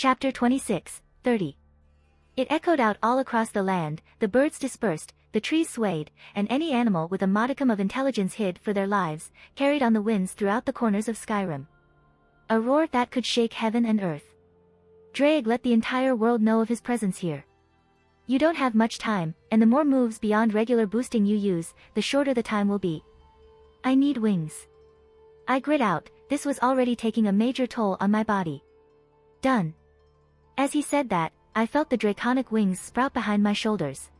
Chapter 26, 30. It echoed out all across the land, the birds dispersed, the trees swayed, and any animal with a modicum of intelligence hid for their lives, carried on the winds throughout the corners of Skyrim. A roar that could shake heaven and earth. Drake let the entire world know of his presence here. You don't have much time, and the more moves beyond regular boosting you use, the shorter the time will be. I need wings. I grit out, this was already taking a major toll on my body. Done. As he said that, I felt the draconic wings sprout behind my shoulders.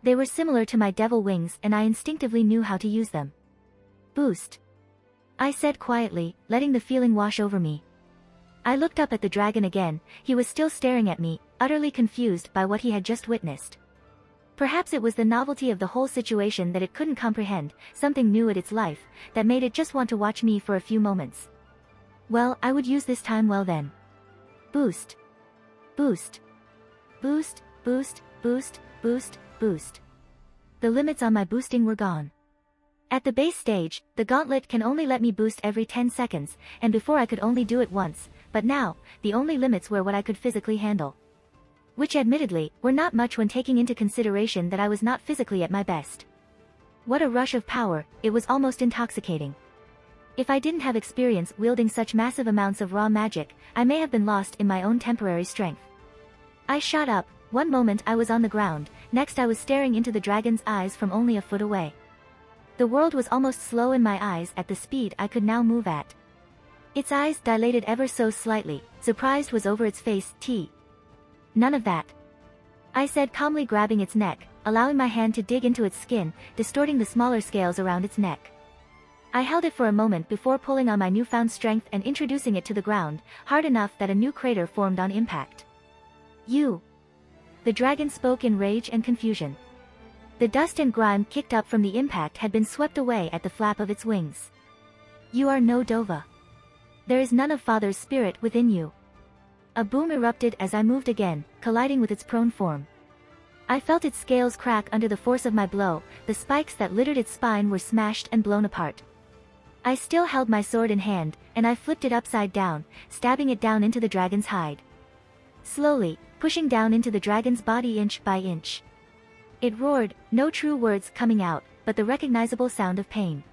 They were similar to my devil wings and I instinctively knew how to use them. Boost. I said quietly, letting the feeling wash over me. I looked up at the dragon again, he was still staring at me, utterly confused by what he had just witnessed. Perhaps it was the novelty of the whole situation that it couldn't comprehend, something new at its life, that made it just want to watch me for a few moments. Well, I would use this time well then. Boost. Boost. Boost, boost, boost, boost, boost. The limits on my boosting were gone. At the base stage, the gauntlet can only let me boost every 10 seconds, and before I could only do it once, but now, the only limits were what I could physically handle. Which admittedly, were not much when taking into consideration that I was not physically at my best. What a rush of power, it was almost intoxicating. If I didn't have experience wielding such massive amounts of raw magic, I may have been lost in my own temporary strength. I shot up, one moment I was on the ground, next I was staring into the dragon's eyes from only a foot away. The world was almost slow in my eyes at the speed I could now move at. Its eyes dilated ever so slightly, surprised was over its face, None of that. I said calmly, grabbing its neck, allowing my hand to dig into its skin, distorting the smaller scales around its neck. I held it for a moment before pulling on my newfound strength and introducing it to the ground, hard enough that a new crater formed on impact. You. The dragon spoke in rage and confusion. The dust and grime kicked up from the impact had been swept away at the flap of its wings. You are no Dova. There is none of Father's spirit within you. A boom erupted as I moved again, colliding with its prone form. I felt its scales crack under the force of my blow, the spikes that littered its spine were smashed and blown apart. I still held my sword in hand, and I flipped it upside down, stabbing it down into the dragon's hide. Slowly, pushing down into the dragon's body inch by inch. It roared, no true words coming out, but the recognizable sound of pain.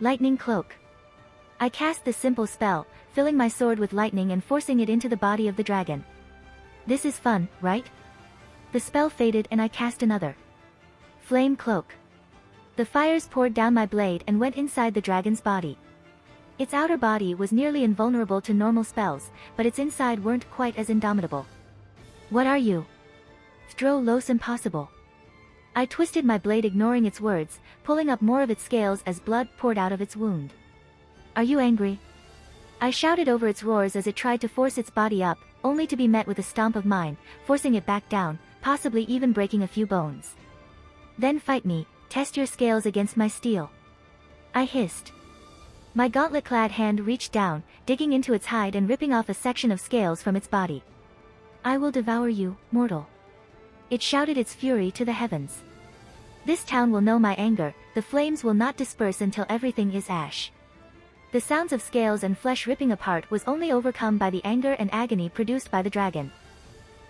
Lightning cloak. I cast the simple spell, filling my sword with lightning and forcing it into the body of the dragon. This is fun, right? The spell faded and I cast another. Flame cloak. The fires poured down my blade and went inside the dragon's body. Its outer body was nearly invulnerable to normal spells, but its inside weren't quite as indomitable. What are you? Throw los impossible. I twisted my blade, ignoring its words, pulling up more of its scales as blood poured out of its wound. Are you angry? I shouted over its roars as it tried to force its body up, only to be met with a stomp of mine, forcing it back down, possibly even breaking a few bones. Then fight me, test your scales against my steel. I hissed. My gauntlet-clad hand reached down, digging into its hide and ripping off a section of scales from its body. I will devour you, mortal. It shouted its fury to the heavens. This town will know my anger, the flames will not disperse until everything is ash. The sounds of scales and flesh ripping apart was only overcome by the anger and agony produced by the dragon.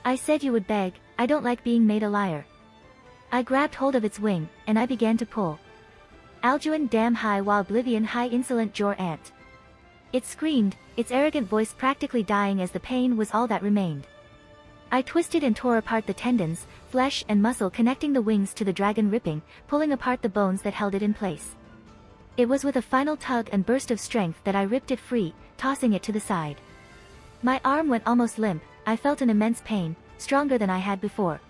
I said you would beg, I don't like being made a liar. I grabbed hold of its wing, and I began to pull. Alduin damn high while oblivion high insolent jor ant. It screamed, its arrogant voice practically dying as the pain was all that remained. I twisted and tore apart the tendons, flesh and muscle connecting the wings to the dragon, ripping, pulling apart the bones that held it in place. It was with a final tug and burst of strength that I ripped it free, tossing it to the side. My arm went almost limp, I felt an immense pain, stronger than I had before.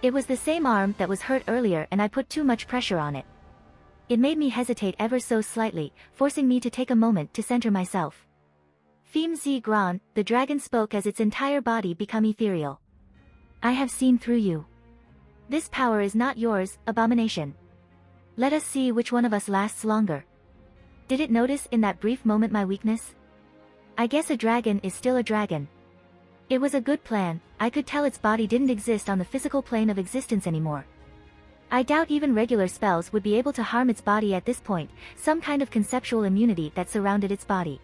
It was the same arm that was hurt earlier and I put too much pressure on it. It made me hesitate ever so slightly, forcing me to take a moment to center myself. Fem Z Gran, the dragon spoke as its entire body became ethereal. I have seen through you. This power is not yours, abomination. Let us see which one of us lasts longer. Did it notice in that brief moment my weakness? I guess a dragon is still a dragon. It was a good plan, I could tell its body didn't exist on the physical plane of existence anymore. I doubt even regular spells would be able to harm its body at this point, some kind of conceptual immunity that surrounded its body.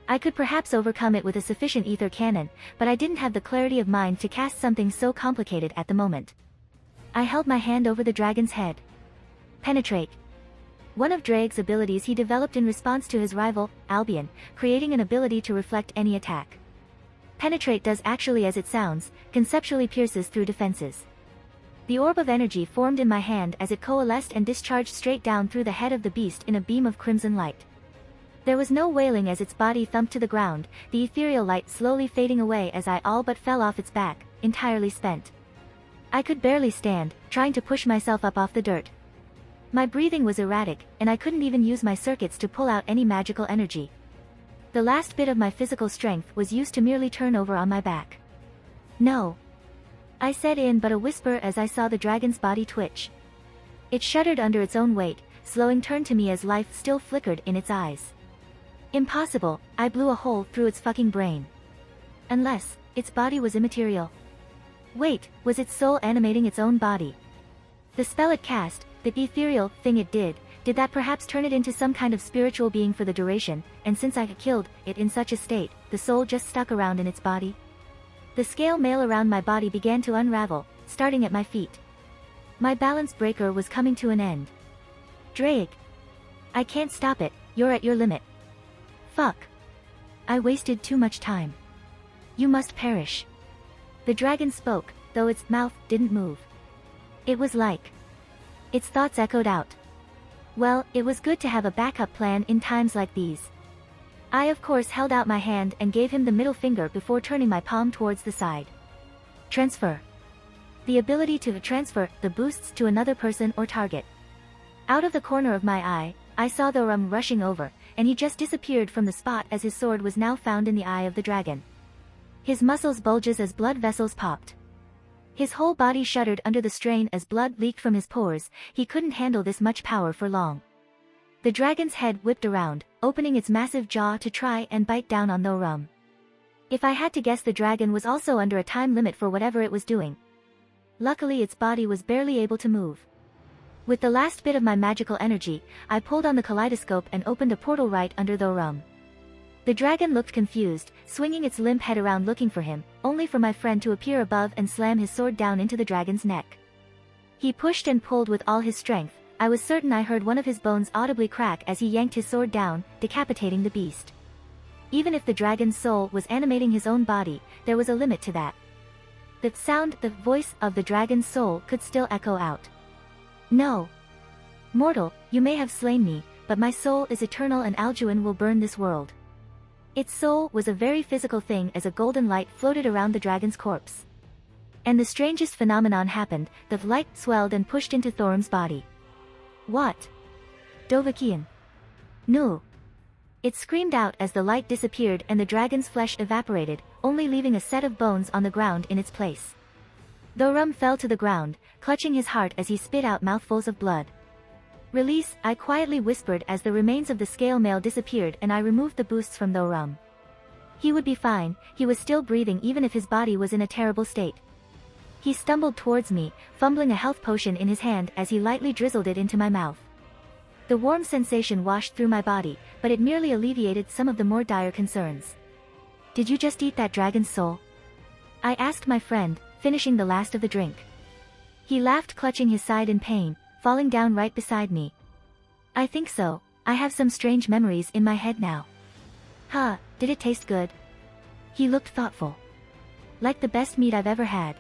I could perhaps overcome it with a sufficient ether cannon, but I didn't have the clarity of mind to cast something so complicated at the moment. I held my hand over the dragon's head. Penetrate. One of Drake's abilities he developed in response to his rival, Albion, creating an ability to reflect any attack. Penetrate does actually as it sounds, conceptually pierces through defenses. The orb of energy formed in my hand as it coalesced and discharged straight down through the head of the beast in a beam of crimson light. There was no wailing as its body thumped to the ground, the ethereal light slowly fading away as I all but fell off its back, entirely spent. I could barely stand, trying to push myself up off the dirt. My breathing was erratic, and I couldn't even use my circuits to pull out any magical energy. The last bit of my physical strength was used to merely turn over on my back. No. I said in but a whisper as I saw the dragon's body twitch. It shuddered under its own weight, slowing turn to me as life still flickered in its eyes. Impossible, I blew a hole through its fucking brain. Unless, its body was immaterial. Wait, was its soul animating its own body? The spell it cast, the ethereal thing it did that perhaps turn it into some kind of spiritual being for the duration, and since I had killed it in such a state, the soul just stuck around in its body? The scale mail around my body began to unravel, starting at my feet. My balance breaker was coming to an end. Drake. I can't stop it, you're at your limit. Fuck. I wasted too much time. You must perish. The dragon spoke, though its mouth didn't move. It was like its thoughts echoed out. Well, it was good to have a backup plan in times like these. I of course held out my hand and gave him the middle finger before turning my palm towards the side. Transfer. The ability to transfer the boosts to another person or target. Out of the corner of my eye, I saw the rum rushing over, and he just disappeared from the spot as his sword was now found in the eye of the dragon. His muscles bulges as blood vessels popped. His whole body shuddered under the strain as blood leaked from his pores. He couldn't handle this much power for long. The dragon's head whipped around, opening its massive jaw to try and bite down on the rum. If I had to guess, the dragon was also under a time limit for whatever it was doing. Luckily its body was barely able to move. With the last bit of my magical energy, I pulled on the kaleidoscope and opened a portal right under the rum. The dragon looked confused, swinging its limp head around looking for him, only for my friend to appear above and slam his sword down into the dragon's neck. He pushed and pulled with all his strength. I was certain I heard one of his bones audibly crack as he yanked his sword down, decapitating the beast. Even if the dragon's soul was animating his own body, there was a limit to that. The sound, the voice of the dragon's soul could still echo out. No. Mortal, you may have slain me, but my soul is eternal and Alduin will burn this world. Its soul was a very physical thing as a golden light floated around the dragon's corpse. And the strangest phenomenon happened, the light swelled and pushed into Thorum's body. What? Dovahkiin. No. It screamed out as the light disappeared and the dragon's flesh evaporated, only leaving a set of bones on the ground in its place. Thorum fell to the ground, clutching his heart as he spit out mouthfuls of blood. Release, I quietly whispered as the remains of the scale mail disappeared and I removed the boosts from Thorum. He would be fine, he was still breathing even if his body was in a terrible state. He stumbled towards me, fumbling a health potion in his hand as he lightly drizzled it into my mouth. The warm sensation washed through my body, but it merely alleviated some of the more dire concerns. Did you just eat that dragon's soul? I asked my friend, finishing the last of the drink. He laughed, clutching his side in pain, falling down right beside me. I think so, I have some strange memories in my head now. Huh, did it taste good? He looked thoughtful. Like the best meat I've ever had.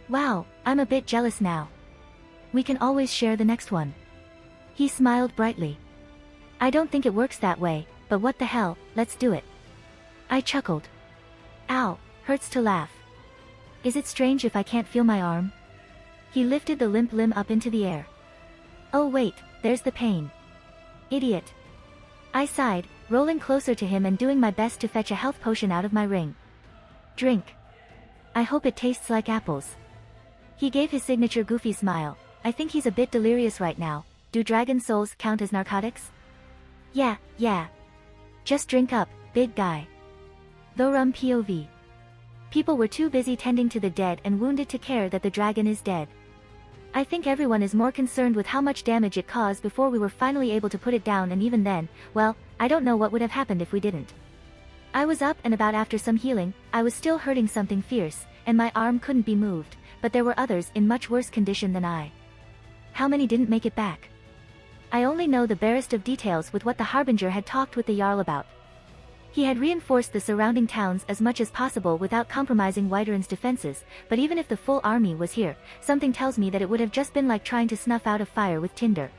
Wow, I'm a bit jealous now. We can always share the next one. He smiled brightly. I don't think it works that way, but what the hell, let's do it. I chuckled. Ow, hurts to laugh. Is it strange if I can't feel my arm? He lifted the limp limb up into the air. Oh wait, there's the pain. Idiot. I sighed, rolling closer to him and doing my best to fetch a health potion out of my ring. Drink. I hope it tastes like apples. He gave his signature goofy smile. I think he's a bit delirious right now. Do dragon souls count as narcotics? Yeah. Just drink up, big guy. Thorum POV. People were too busy tending to the dead and wounded to care that the dragon is dead. I think everyone is more concerned with how much damage it caused before we were finally able to put it down, and even then, well, I don't know what would have happened if we didn't. I was up and about after some healing. I was still hurting something fierce, and my arm couldn't be moved, but there were others in much worse condition than I. How many didn't make it back? I only know the barest of details with what the Harbinger had talked with the Jarl about. He had reinforced the surrounding towns as much as possible without compromising Whiterun's defenses, but even if the full army was here, something tells me that it would have just been like trying to snuff out a fire with tinder.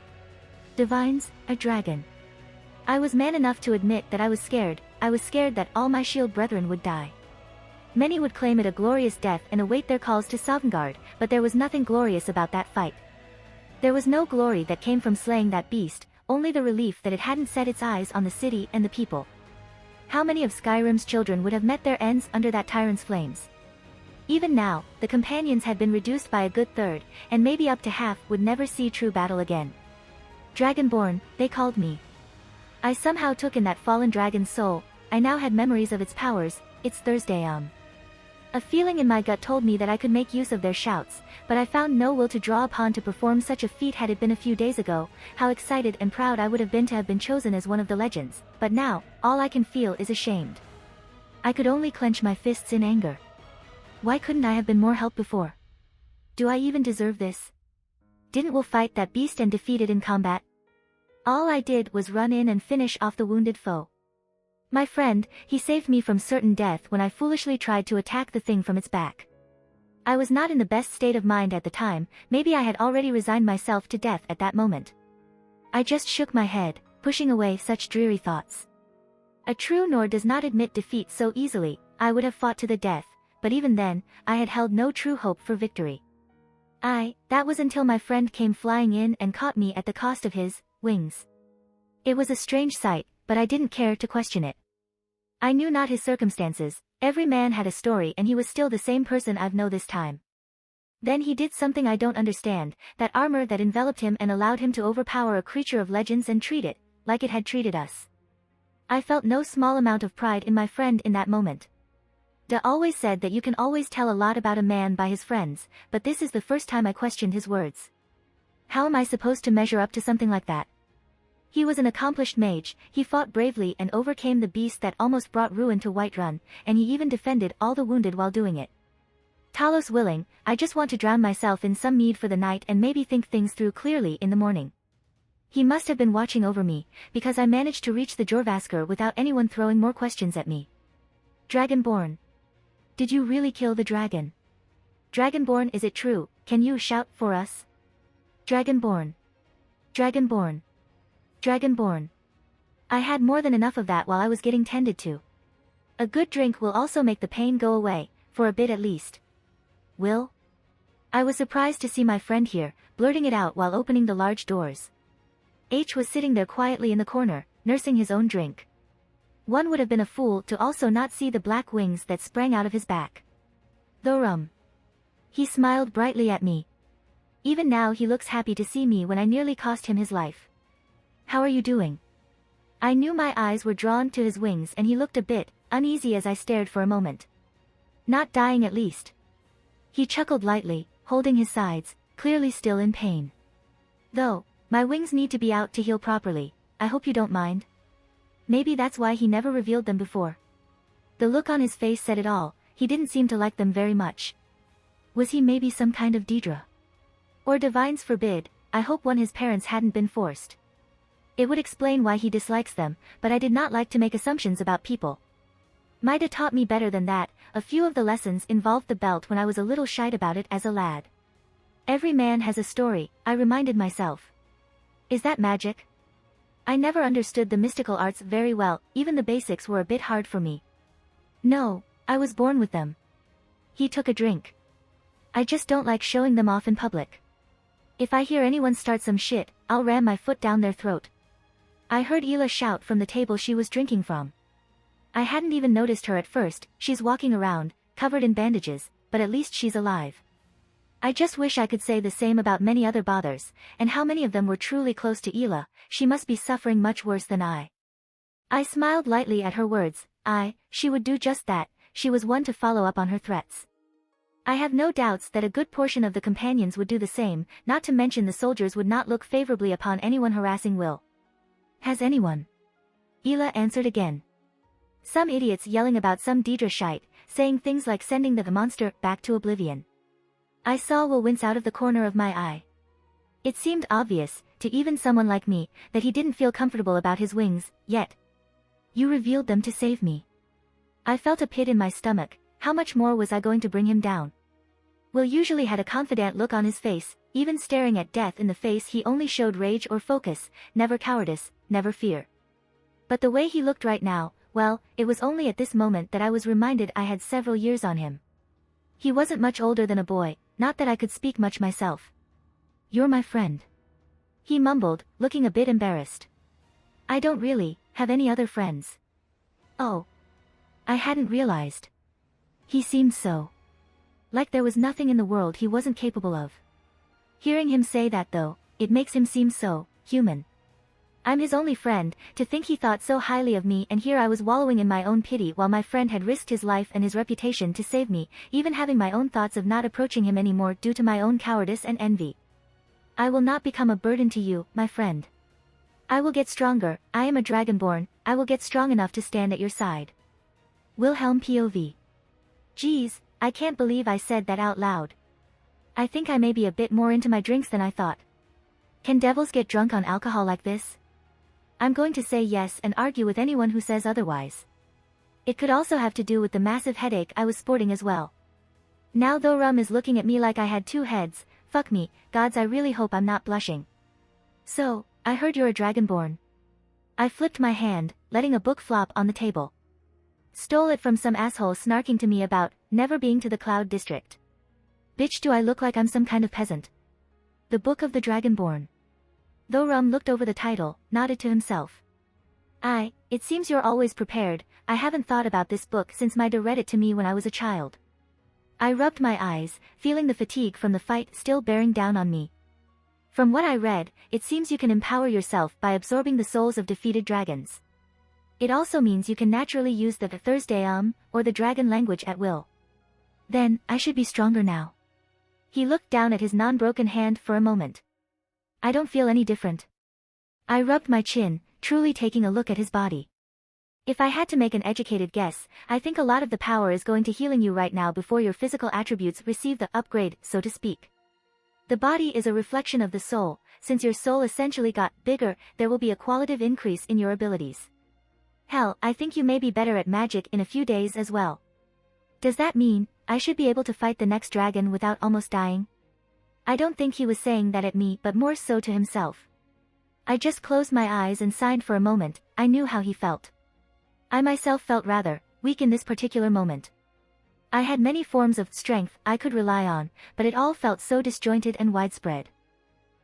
Divines, a dragon. I was man enough to admit that I was scared that all my shield brethren would die. Many would claim it a glorious death and await their calls to Sovngarde, but there was nothing glorious about that fight. There was no glory that came from slaying that beast, only the relief that it hadn't set its eyes on the city and the people. How many of Skyrim's children would have met their ends under that tyrant's flames? Even now, the companions had been reduced by a good third, and maybe up to half would never see true battle again. Dragonborn, they called me. I somehow took in that fallen dragon's soul. I now had memories of its powers. It's Thursday. A feeling in my gut told me that I could make use of their shouts, but I found no will to draw upon to perform such a feat. Had it been a few days ago, how excited and proud I would have been to have been chosen as one of the legends, but now, all I can feel is ashamed. I could only clench my fists in anger. Why couldn't I have been more help before? Do I even deserve this? Didn't we fight that beast and defeat it in combat? All I did was run in and finish off the wounded foe. My friend, he saved me from certain death when I foolishly tried to attack the thing from its back. I was not in the best state of mind at the time. Maybe I had already resigned myself to death at that moment. I just shook my head, pushing away such dreary thoughts. A true Nord does not admit defeat so easily. I would have fought to the death, but even then, I had held no true hope for victory. That was until my friend came flying in and caught me at the cost of his wings. It was a strange sight, but I didn't care to question it. I knew not his circumstances. Every man had a story, and he was still the same person I've known this time. Then he did something I don't understand, that armor that enveloped him and allowed him to overpower a creature of legends and treat it like it had treated us. I felt no small amount of pride in my friend in that moment. Da always said that you can always tell a lot about a man by his friends, but this is the first time I questioned his words. How am I supposed to measure up to something like that? He was an accomplished mage. He fought bravely and overcame the beast that almost brought ruin to Whiterun, and he even defended all the wounded while doing it. Talos willing, I just want to drown myself in some mead for the night and maybe think things through clearly in the morning. He must have been watching over me, because I managed to reach the Jorvaskr without anyone throwing more questions at me. Dragonborn. Did you really kill the dragon? Dragonborn, is it true? Can you shout for us? Dragonborn. Dragonborn. Dragonborn. I had more than enough of that while I was getting tended to. A good drink will also make the pain go away, for a bit at least. Will? I was surprised to see my friend here, blurting it out while opening the large doors. H was sitting there quietly in the corner, nursing his own drink. One would have been a fool to also not see the black wings that sprang out of his back. Thorum. He smiled brightly at me. Even now he looks happy to see me when I nearly cost him his life. How are you doing? I knew my eyes were drawn to his wings and he looked a bit uneasy as I stared for a moment. Not dying at least. He chuckled lightly, holding his sides, clearly still in pain. Though, my wings need to be out to heal properly. I hope you don't mind. Maybe that's why he never revealed them before. The look on his face said it all. He didn't seem to like them very much. Was he maybe some kind of Daedra? Or divines forbid, I hope one his parents hadn't been forced. It would explain why he dislikes them, but I did not like to make assumptions about people. Mida taught me better than that. A few of the lessons involved the belt when I was a little shy about it as a lad. Every man has a story, I reminded myself. Is that magic? I never understood the mystical arts very well. Even the basics were a bit hard for me. No, I was born with them. He took a drink. I just don't like showing them off in public. If I hear anyone start some shit, I'll ram my foot down their throat. I heard Ela shout from the table she was drinking from. I hadn't even noticed her at first. She's walking around, covered in bandages, but at least she's alive. I just wish I could say the same about many other bothers, and how many of them were truly close to Ela. She must be suffering much worse than I. I smiled lightly at her words. She would do just that. She was one to follow up on her threats. I have no doubts that a good portion of the companions would do the same, not to mention the soldiers would not look favorably upon anyone harassing Will. Has anyone? Ela answered again. Some idiots yelling about some Deidre shite, saying things like sending the monster back to oblivion. I saw Will wince out of the corner of my eye. It seemed obvious, to even someone like me, that he didn't feel comfortable about his wings, yet. You revealed them to save me. I felt a pit in my stomach. How much more was I going to bring him down? Will usually had a confident look on his face, even staring at death in the face he only showed rage or focus, never cowardice, never fear. But the way he looked right now, well, it was only at this moment that I was reminded I had several years on him. He wasn't much older than a boy, not that I could speak much myself. You're my friend. He mumbled, looking a bit embarrassed. I don't really have any other friends. Oh. I hadn't realized. He seemed so. Like there was nothing in the world he wasn't capable of. Hearing him say that though, it makes him seem so human. I'm his only friend, to think he thought so highly of me, and here I was wallowing in my own pity while my friend had risked his life and his reputation to save me, even having my own thoughts of not approaching him anymore due to my own cowardice and envy. I will not become a burden to you, my friend. I will get stronger. I am a dragonborn. I will get strong enough to stand at your side. Wilhelm POV. Geez, I can't believe I said that out loud. I think I may be a bit more into my drinks than I thought. Can devils get drunk on alcohol like this? I'm going to say yes and argue with anyone who says otherwise. It could also have to do with the massive headache I was sporting as well. Now though rum is looking at me like I had two heads, fuck me, gods I really hope I'm not blushing. So, I heard you're a dragonborn. I flipped my hand, letting a book flop on the table. Stole it from some asshole snarking to me about never being to the Cloud District. Bitch, do I look like I'm some kind of peasant? The Book of the Dragonborn. Though Rum looked over the title, nodded to himself. It seems you're always prepared. I haven't thought about this book since my dad read it to me when I was a child. I rubbed my eyes, feeling the fatigue from the fight still bearing down on me. From what I read, it seems you can empower yourself by absorbing the souls of defeated dragons. It also means you can naturally use the Thursday or the dragon language at will. Then, I should be stronger now. He looked down at his non-broken hand for a moment. I don't feel any different. I rubbed my chin, truly taking a look at his body. If I had to make an educated guess, I think a lot of the power is going to healing you right now before your physical attributes receive the upgrade, so to speak. The body is a reflection of the soul. Since your soul essentially got bigger, there will be a qualitative increase in your abilities. Hell, I think you may be better at magic in a few days as well. Does that mean I should be able to fight the next dragon without almost dying? I don't think he was saying that at me, but more so to himself. I just closed my eyes and sighed for a moment. I knew how he felt. I myself felt rather weak in this particular moment. I had many forms of strength I could rely on, but it all felt so disjointed and widespread.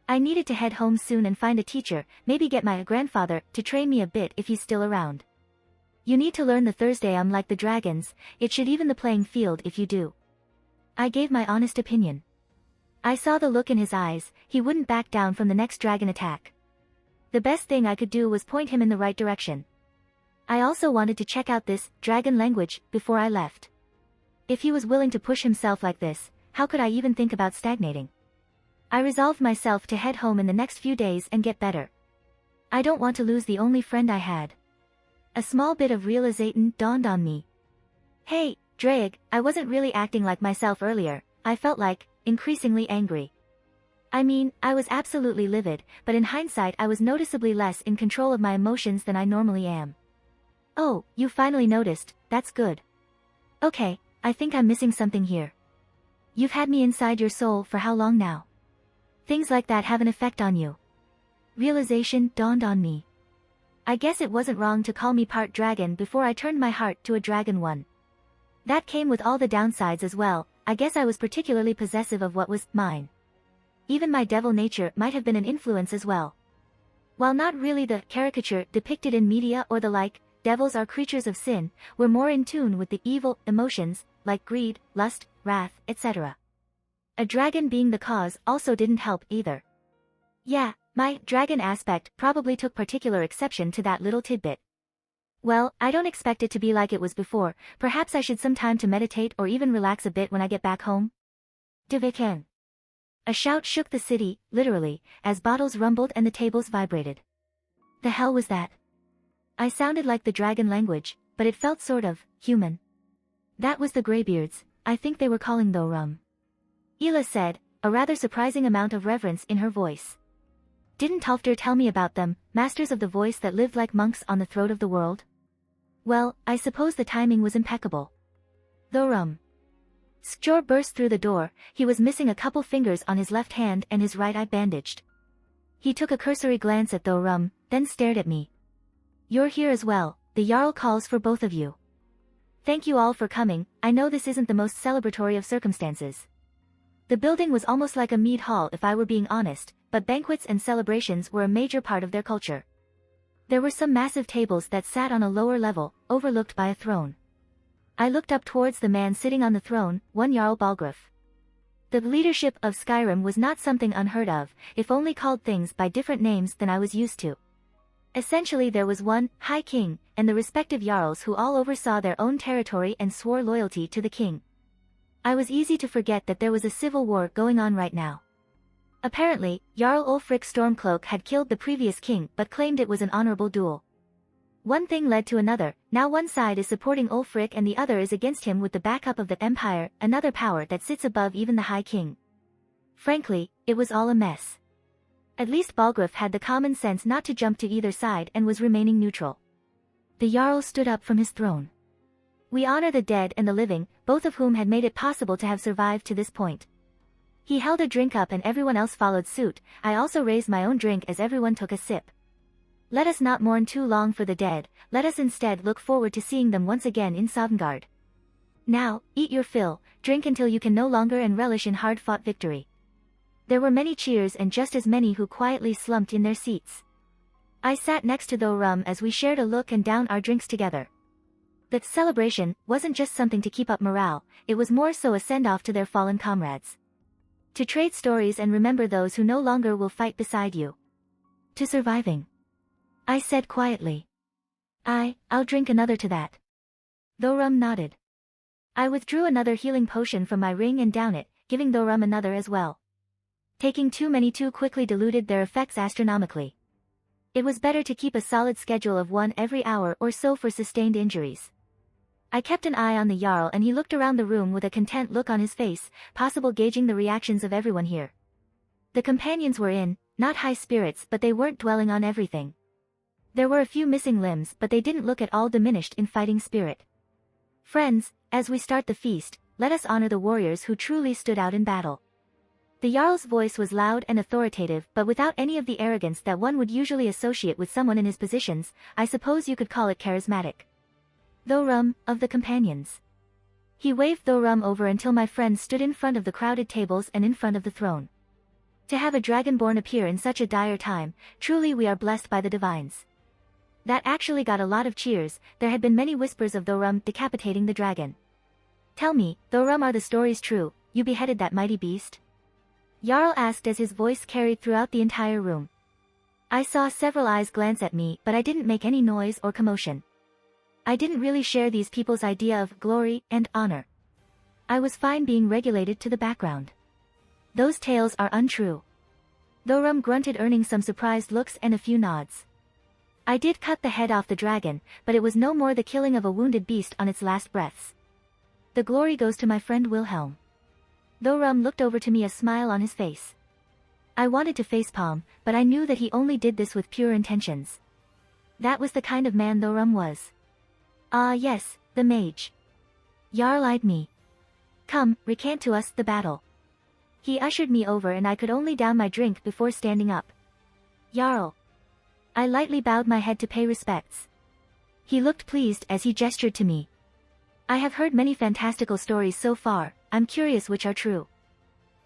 I needed to head home soon and find a teacher, maybe get my grandfather to train me a bit if he's still around. You need to learn the Thursday like the dragons, it should even the playing field if you do. I gave my honest opinion. I saw the look in his eyes, he wouldn't back down from the next dragon attack. The best thing I could do was point him in the right direction. I also wanted to check out this dragon language before I left. If he was willing to push himself like this, how could I even think about stagnating? I resolved myself to head home in the next few days and get better. I don't want to lose the only friend I had. A small bit of realization dawned on me. Hey, Drake, I wasn't really acting like myself earlier. I felt like increasingly angry. I mean, I was absolutely livid, but in hindsight I was noticeably less in control of my emotions than I normally am. Oh, you finally noticed, that's good. Okay, I think I'm missing something here. You've had me inside your soul for how long now? Things like that have an effect on you. Realization dawned on me. I guess it wasn't wrong to call me part dragon before I turned my heart to a dragon one. That came with all the downsides as well. I guess I was particularly possessive of what was mine. Even my devil nature might have been an influence as well. While not really the caricature depicted in media or the like, devils are creatures of sin, we're more in tune with the evil emotions, like greed, lust, wrath, etc. A dragon being the cause also didn't help either. Yeah, my dragon aspect probably took particular exception to that little tidbit. Well, I don't expect it to be like it was before. Perhaps I should some time to meditate or even relax a bit when I get back home. Devikan. A shout shook the city, literally, as bottles rumbled and the tables vibrated. The hell was that? I sounded like the dragon language, but it felt sort of human. That was the Greybeards, I think they were calling Thorum. Ela said, a rather surprising amount of reverence in her voice. Didn't Tolfdir tell me about them, masters of the voice that lived like monks on the throat of the world? Well, I suppose the timing was impeccable. Thorum. Skjor burst through the door. He was missing a couple fingers on his left hand and his right eye bandaged. He took a cursory glance at Thorum, then stared at me. You're here as well, the Jarl calls for both of you. Thank you all for coming. I know this isn't the most celebratory of circumstances. The building was almost like a mead hall if I were being honest, but banquets and celebrations were a major part of their culture. There were some massive tables that sat on a lower level, overlooked by a throne. I looked up towards the man sitting on the throne, one Jarl Balgruuf. The leadership of Skyrim was not something unheard of, if only called things by different names than I was used to. Essentially there was one High King, and the respective Jarls who all oversaw their own territory and swore loyalty to the king. I was easy to forget that there was a civil war going on right now. Apparently, Jarl Ulfric Stormcloak had killed the previous king but claimed it was an honorable duel. One thing led to another. Now one side is supporting Ulfric and the other is against him with the backup of the Empire, another power that sits above even the High King. Frankly, it was all a mess. At least Balgruuf had the common sense not to jump to either side and was remaining neutral. The Jarl stood up from his throne. We honor the dead and the living, both of whom had made it possible to have survived to this point. He held a drink up and everyone else followed suit. I also raised my own drink as everyone took a sip. Let us not mourn too long for the dead, let us instead look forward to seeing them once again in Sovngarde. Now, eat your fill, drink until you can no longer and relish in hard-fought victory. There were many cheers and just as many who quietly slumped in their seats. I sat next to Thorum as we shared a look and downed our drinks together. The celebration wasn't just something to keep up morale, it was more so a send-off to their fallen comrades. To trade stories and remember those who no longer will fight beside you. To surviving. I said quietly. I'll drink another to that. Thorum nodded. I withdrew another healing potion from my ring and downed it, giving Thorum another as well. Taking too many too quickly diluted their effects astronomically. It was better to keep a solid schedule of one every hour or so for sustained injuries. I kept an eye on the Jarl and he looked around the room with a content look on his face, possible gauging the reactions of everyone here. The companions were in, not high spirits but they weren't dwelling on everything. There were a few missing limbs but they didn't look at all diminished in fighting spirit. Friends, as we start the feast, let us honor the warriors who truly stood out in battle. The Jarl's voice was loud and authoritative but without any of the arrogance that one would usually associate with someone in his positions. I suppose you could call it charismatic. Thorum, of the companions. He waved Thorum over until my friends stood in front of the crowded tables and in front of the throne. To have a dragonborn appear in such a dire time, truly we are blessed by the divines. That actually got a lot of cheers. There had been many whispers of Thorum decapitating the dragon. Tell me, Thorum, are the stories true? You beheaded that mighty beast? Jarl asked as his voice carried throughout the entire room. I saw several eyes glance at me but I didn't make any noise or commotion. I didn't really share these people's idea of glory and honor. I was fine being regulated to the background. Those tales are untrue. Thorum grunted, earning some surprised looks and a few nods. I did cut the head off the dragon, but it was no more the killing of a wounded beast on its last breaths. The glory goes to my friend Wilhelm. Thorum looked over to me, a smile on his face. I wanted to facepalm, but I knew that he only did this with pure intentions. That was the kind of man Thorum was. Ah yes, the mage. Jarl eyed me. Come, recant to us the battle. He ushered me over and I could only down my drink before standing up. Jarl. I lightly bowed my head to pay respects. He looked pleased as he gestured to me. I have heard many fantastical stories so far, I'm curious which are true.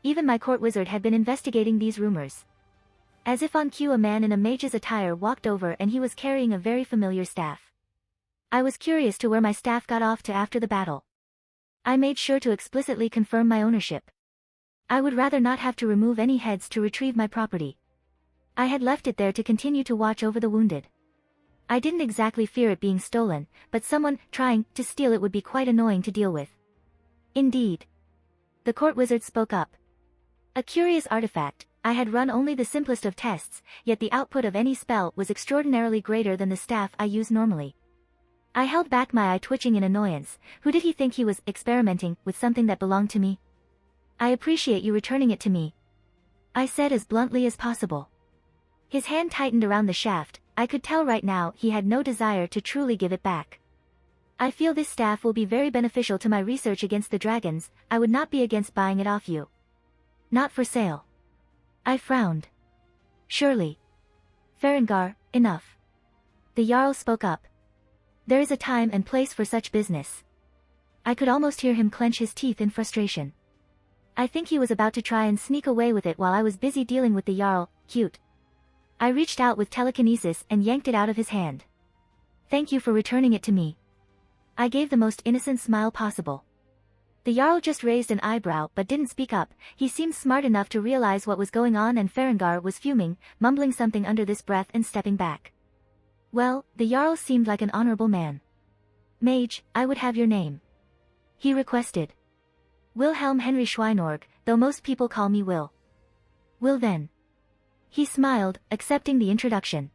Even my court wizard had been investigating these rumors. As if on cue, a man in a mage's attire walked over and he was carrying a very familiar staff. I was curious to where my staff got off to after the battle. I made sure to explicitly confirm my ownership. I would rather not have to remove any heads to retrieve my property. I had left it there to continue to watch over the wounded. I didn't exactly fear it being stolen, but someone trying to steal it would be quite annoying to deal with. Indeed. The court wizard spoke up. A curious artifact. I had run only the simplest of tests, yet the output of any spell was extraordinarily greater than the staff I use normally. I held back my eye twitching in annoyance. Who did he think he was, experimenting with something that belonged to me? I appreciate you returning it to me, I said as bluntly as possible. His hand tightened around the shaft. I could tell right now he had no desire to truly give it back. I feel this staff will be very beneficial to my research against the dragons. I would not be against buying it off you. Not for sale. I frowned. Surely. Farengar, enough. The Jarl spoke up. There is a time and place for such business. I could almost hear him clench his teeth in frustration. I think he was about to try and sneak away with it while I was busy dealing with the Jarl. Cute. I reached out with telekinesis and yanked it out of his hand. Thank you for returning it to me. I gave the most innocent smile possible. The Jarl just raised an eyebrow but didn't speak up. He seemed smart enough to realize what was going on, and Farengar was fuming, mumbling something under this breath and stepping back. Well, the Jarl seemed like an honorable man. Mage, I would have your name. He requested. Wilhelm Henry Schweinorg, though most people call me Will. Will then. He smiled, accepting the introduction.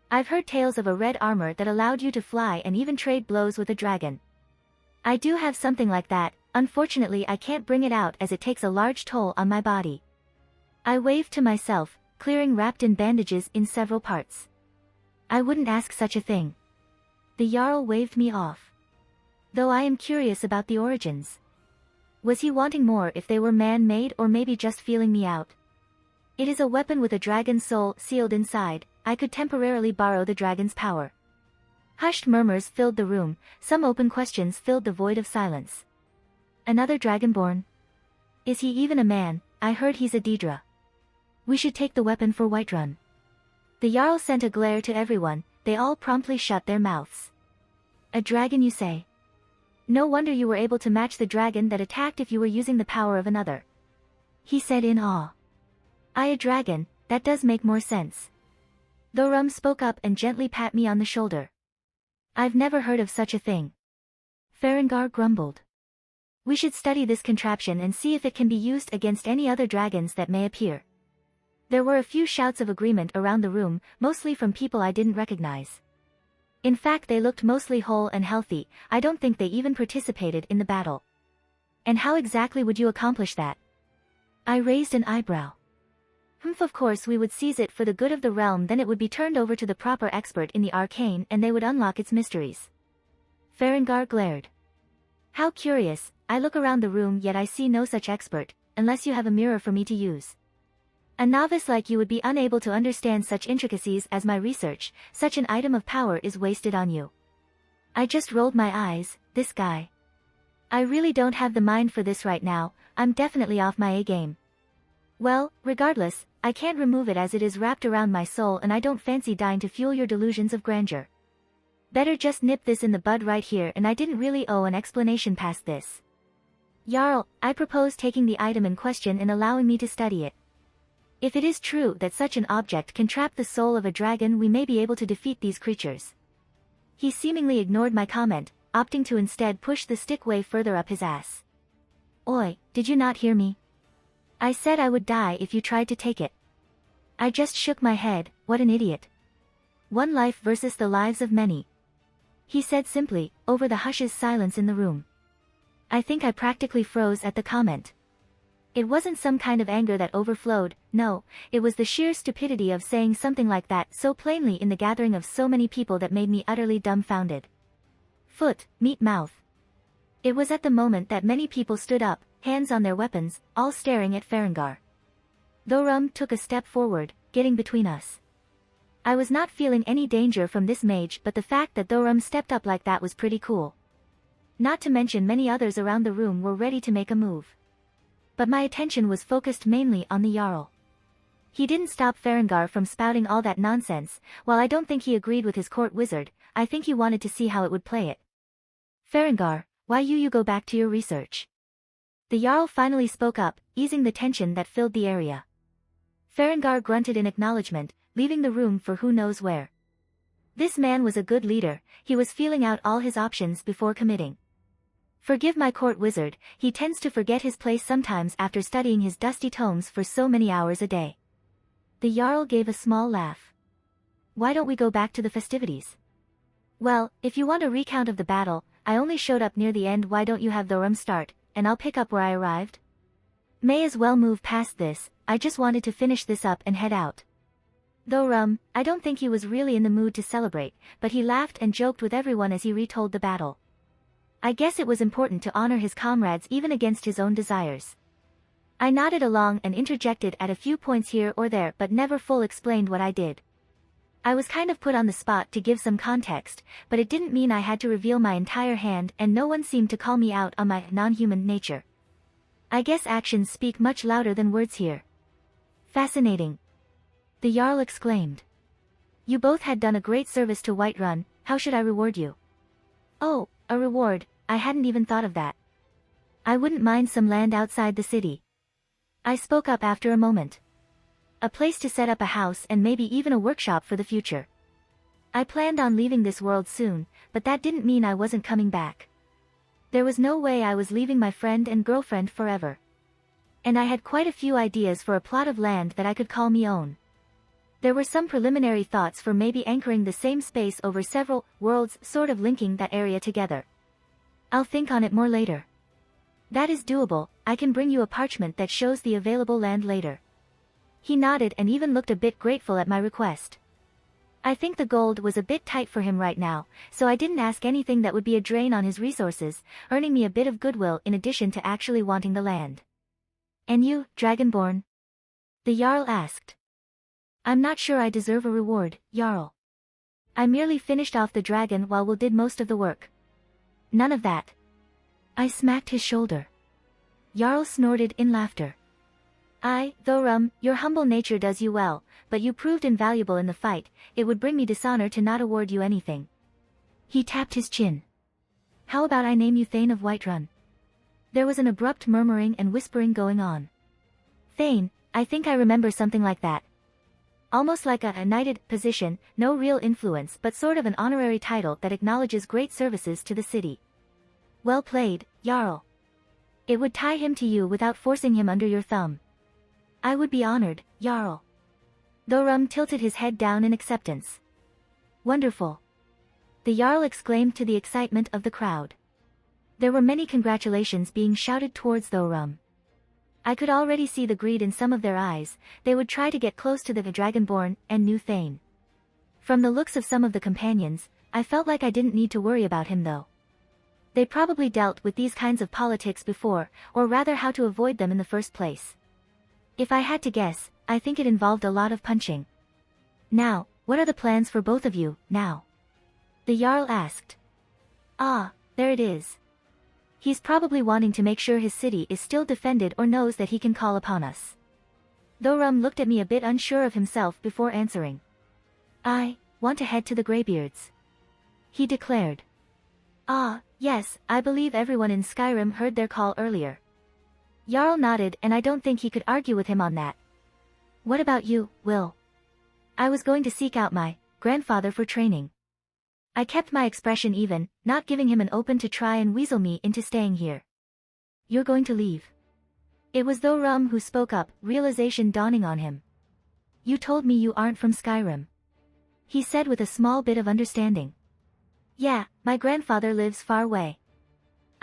I've heard tales of a red armor that allowed you to fly and even trade blows with a dragon. I do have something like that. Unfortunately I can't bring it out as it takes a large toll on my body. I waved to myself, clearing wrapped in bandages in several parts. I wouldn't ask such a thing. The Jarl waved me off. Though I am curious about the origins. Was he wanting more if they were man-made, or maybe just feeling me out? It is a weapon with a dragon's soul sealed inside. I could temporarily borrow the dragon's power. Hushed murmurs filled the room, some open questions filled the void of silence. Another dragonborn? Is he even a man? I heard he's a Daedra. We should take the weapon for Whiterun. The Jarl sent a glare to everyone. They all promptly shut their mouths. A dragon, you say? No wonder you were able to match the dragon that attacked if you were using the power of another. He said in awe. A dragon, that does make more sense. Thorum spoke up and gently pat me on the shoulder. I've never heard of such a thing. Farengar grumbled. We should study this contraption and see if it can be used against any other dragons that may appear. There were a few shouts of agreement around the room, mostly from people I didn't recognize. In fact, they looked mostly whole and healthy. I don't think they even participated in the battle. And how exactly would you accomplish that? I raised an eyebrow. Of course we would seize it for the good of the realm, then it would be turned over to the proper expert in the arcane and they would unlock its mysteries. Farengar glared. How curious. I look around the room yet I see no such expert, unless you have a mirror for me to use. A novice like you would be unable to understand such intricacies as my research. Such an item of power is wasted on you. I just rolled my eyes. This guy. I really don't have the mind for this right now. I'm definitely off my A game. Well, regardless, I can't remove it as it is wrapped around my soul and I don't fancy dying to fuel your delusions of grandeur. Better just nip this in the bud right here, and I didn't really owe an explanation past this. Jarl, I propose taking the item in question and allowing me to study it. If it is true that such an object can trap the soul of a dragon, we may be able to defeat these creatures. He seemingly ignored my comment, opting to instead push the stick way further up his ass. Oi, did you not hear me? I said I would die if you tried to take it. I just shook my head. What an idiot. One life versus the lives of many. He said simply, over the hush's silence in the room. I think I practically froze at the comment. It wasn't some kind of anger that overflowed, no, it was the sheer stupidity of saying something like that so plainly in the gathering of so many people that made me utterly dumbfounded. Foot, meat mouth. It was at the moment that many people stood up, hands on their weapons, all staring at Farengar. Thorum took a step forward, getting between us. I was not feeling any danger from this mage, but the fact that Thorum stepped up like that was pretty cool. Not to mention many others around the room were ready to make a move. But my attention was focused mainly on the Jarl. He didn't stop Farengar from spouting all that nonsense. While I don't think he agreed with his court wizard, I think he wanted to see how it would play it. Farengar, why you go back to your research? The Jarl finally spoke up, easing the tension that filled the area. Farengar grunted in acknowledgement, leaving the room for who knows where. This man was a good leader. He was feeling out all his options before committing. Forgive my court wizard, he tends to forget his place sometimes after studying his dusty tomes for so many hours a day. The Jarl gave a small laugh. Why don't we go back to the festivities? Well, if you want a recount of the battle, I only showed up near the end. Why don't you have Thorum start, and I'll pick up where I arrived? May as well move past this, I just wanted to finish this up and head out. Thorum, I don't think he was really in the mood to celebrate, but he laughed and joked with everyone as he retold the battle. I guess it was important to honor his comrades even against his own desires. I nodded along and interjected at a few points here or there but never full explained what I did. I was kind of put on the spot to give some context, but it didn't mean I had to reveal my entire hand and no one seemed to call me out on my non-human nature. I guess actions speak much louder than words here. Fascinating. The Jarl exclaimed. You both had done a great service to Whiterun, how should I reward you? Oh, a reward, I hadn't even thought of that. I wouldn't mind some land outside the city. I spoke up after a moment. A place to set up a house and maybe even a workshop for the future. I planned on leaving this world soon, but that didn't mean I wasn't coming back. There was no way I was leaving my friend and girlfriend forever. And I had quite a few ideas for a plot of land that I could call me own. There were some preliminary thoughts for maybe anchoring the same space over several worlds, sort of linking that area together. I'll think on it more later. That is doable, I can bring you a parchment that shows the available land later. He nodded and even looked a bit grateful at my request. I think the gold was a bit tight for him right now, so I didn't ask anything that would be a drain on his resources, earning me a bit of goodwill in addition to actually wanting the land. And you, Dragonborn? The Jarl asked. I'm not sure I deserve a reward, Jarl. I merely finished off the dragon while Will did most of the work. None of that. I smacked his shoulder. Jarl snorted in laughter. Thorum, your humble nature does you well, but you proved invaluable in the fight, it would bring me dishonor to not award you anything. He tapped his chin. How about I name you Thane of Whiterun? There was an abrupt murmuring and whispering going on. Thane, I think I remember something like that. Almost like a knighted position, no real influence but sort of an honorary title that acknowledges great services to the city. Well played, Jarl. It would tie him to you without forcing him under your thumb. I would be honored, Jarl. Thorum tilted his head down in acceptance. Wonderful. The Jarl exclaimed to the excitement of the crowd. There were many congratulations being shouted towards Thorum. I could already see the greed in some of their eyes, they would try to get close to the Dragonborn and new Thane. From the looks of some of the companions, I felt like I didn't need to worry about him though. They probably dealt with these kinds of politics before, or rather how to avoid them in the first place. If I had to guess, I think it involved a lot of punching. Now, what are the plans for both of you, now? The Jarl asked. Ah, there it is. He's probably wanting to make sure his city is still defended or knows that he can call upon us. Thorum looked at me a bit unsure of himself before answering. I want to head to the Greybeards. He declared. Ah, yes, I believe everyone in Skyrim heard their call earlier. Jarl nodded and I don't think he could argue with him on that. What about you, Will? I was going to seek out my grandfather for training. I kept my expression even, not giving him an open to try and weasel me into staying here. You're going to leave. It was Thorum who spoke up, realization dawning on him. You told me you aren't from Skyrim. He said with a small bit of understanding. Yeah, my grandfather lives far away.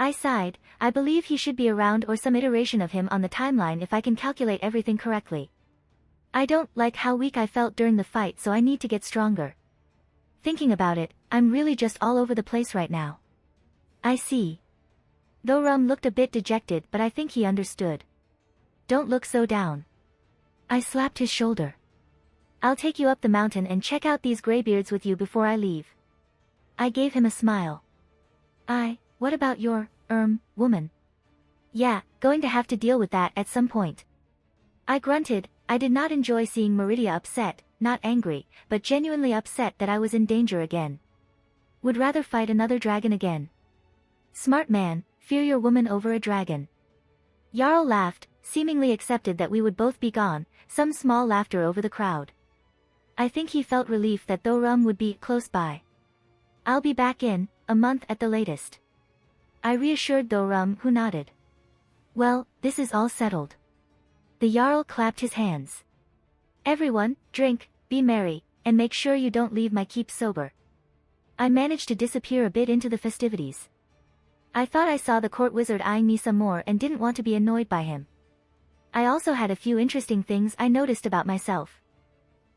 I sighed, I believe he should be around or some iteration of him on the timeline if I can calculate everything correctly. I don't like how weak I felt during the fight so I need to get stronger. Thinking about it, I'm really just all over the place right now. I see. Thorum looked a bit dejected but I think he understood. Don't look so down. I slapped his shoulder. I'll take you up the mountain and check out these Greybeards with you before I leave. I gave him a smile. What about your, woman? Yeah, going to have to deal with that at some point. I grunted, I did not enjoy seeing Meridia upset, not angry, but genuinely upset that I was in danger again. Would rather fight another dragon again. Smart man, fear your woman over a dragon. Jarl laughed, seemingly accepted that we would both be gone, some small laughter over the crowd. I think he felt relief that Thorum would be close by. I'll be back in a month at the latest. I reassured Thorum who nodded. Well, this is all settled. The Jarl clapped his hands. Everyone, drink, be merry, and make sure you don't leave my keep sober. I managed to disappear a bit into the festivities. I thought I saw the court wizard eyeing me some more and didn't want to be annoyed by him. I also had a few interesting things I noticed about myself.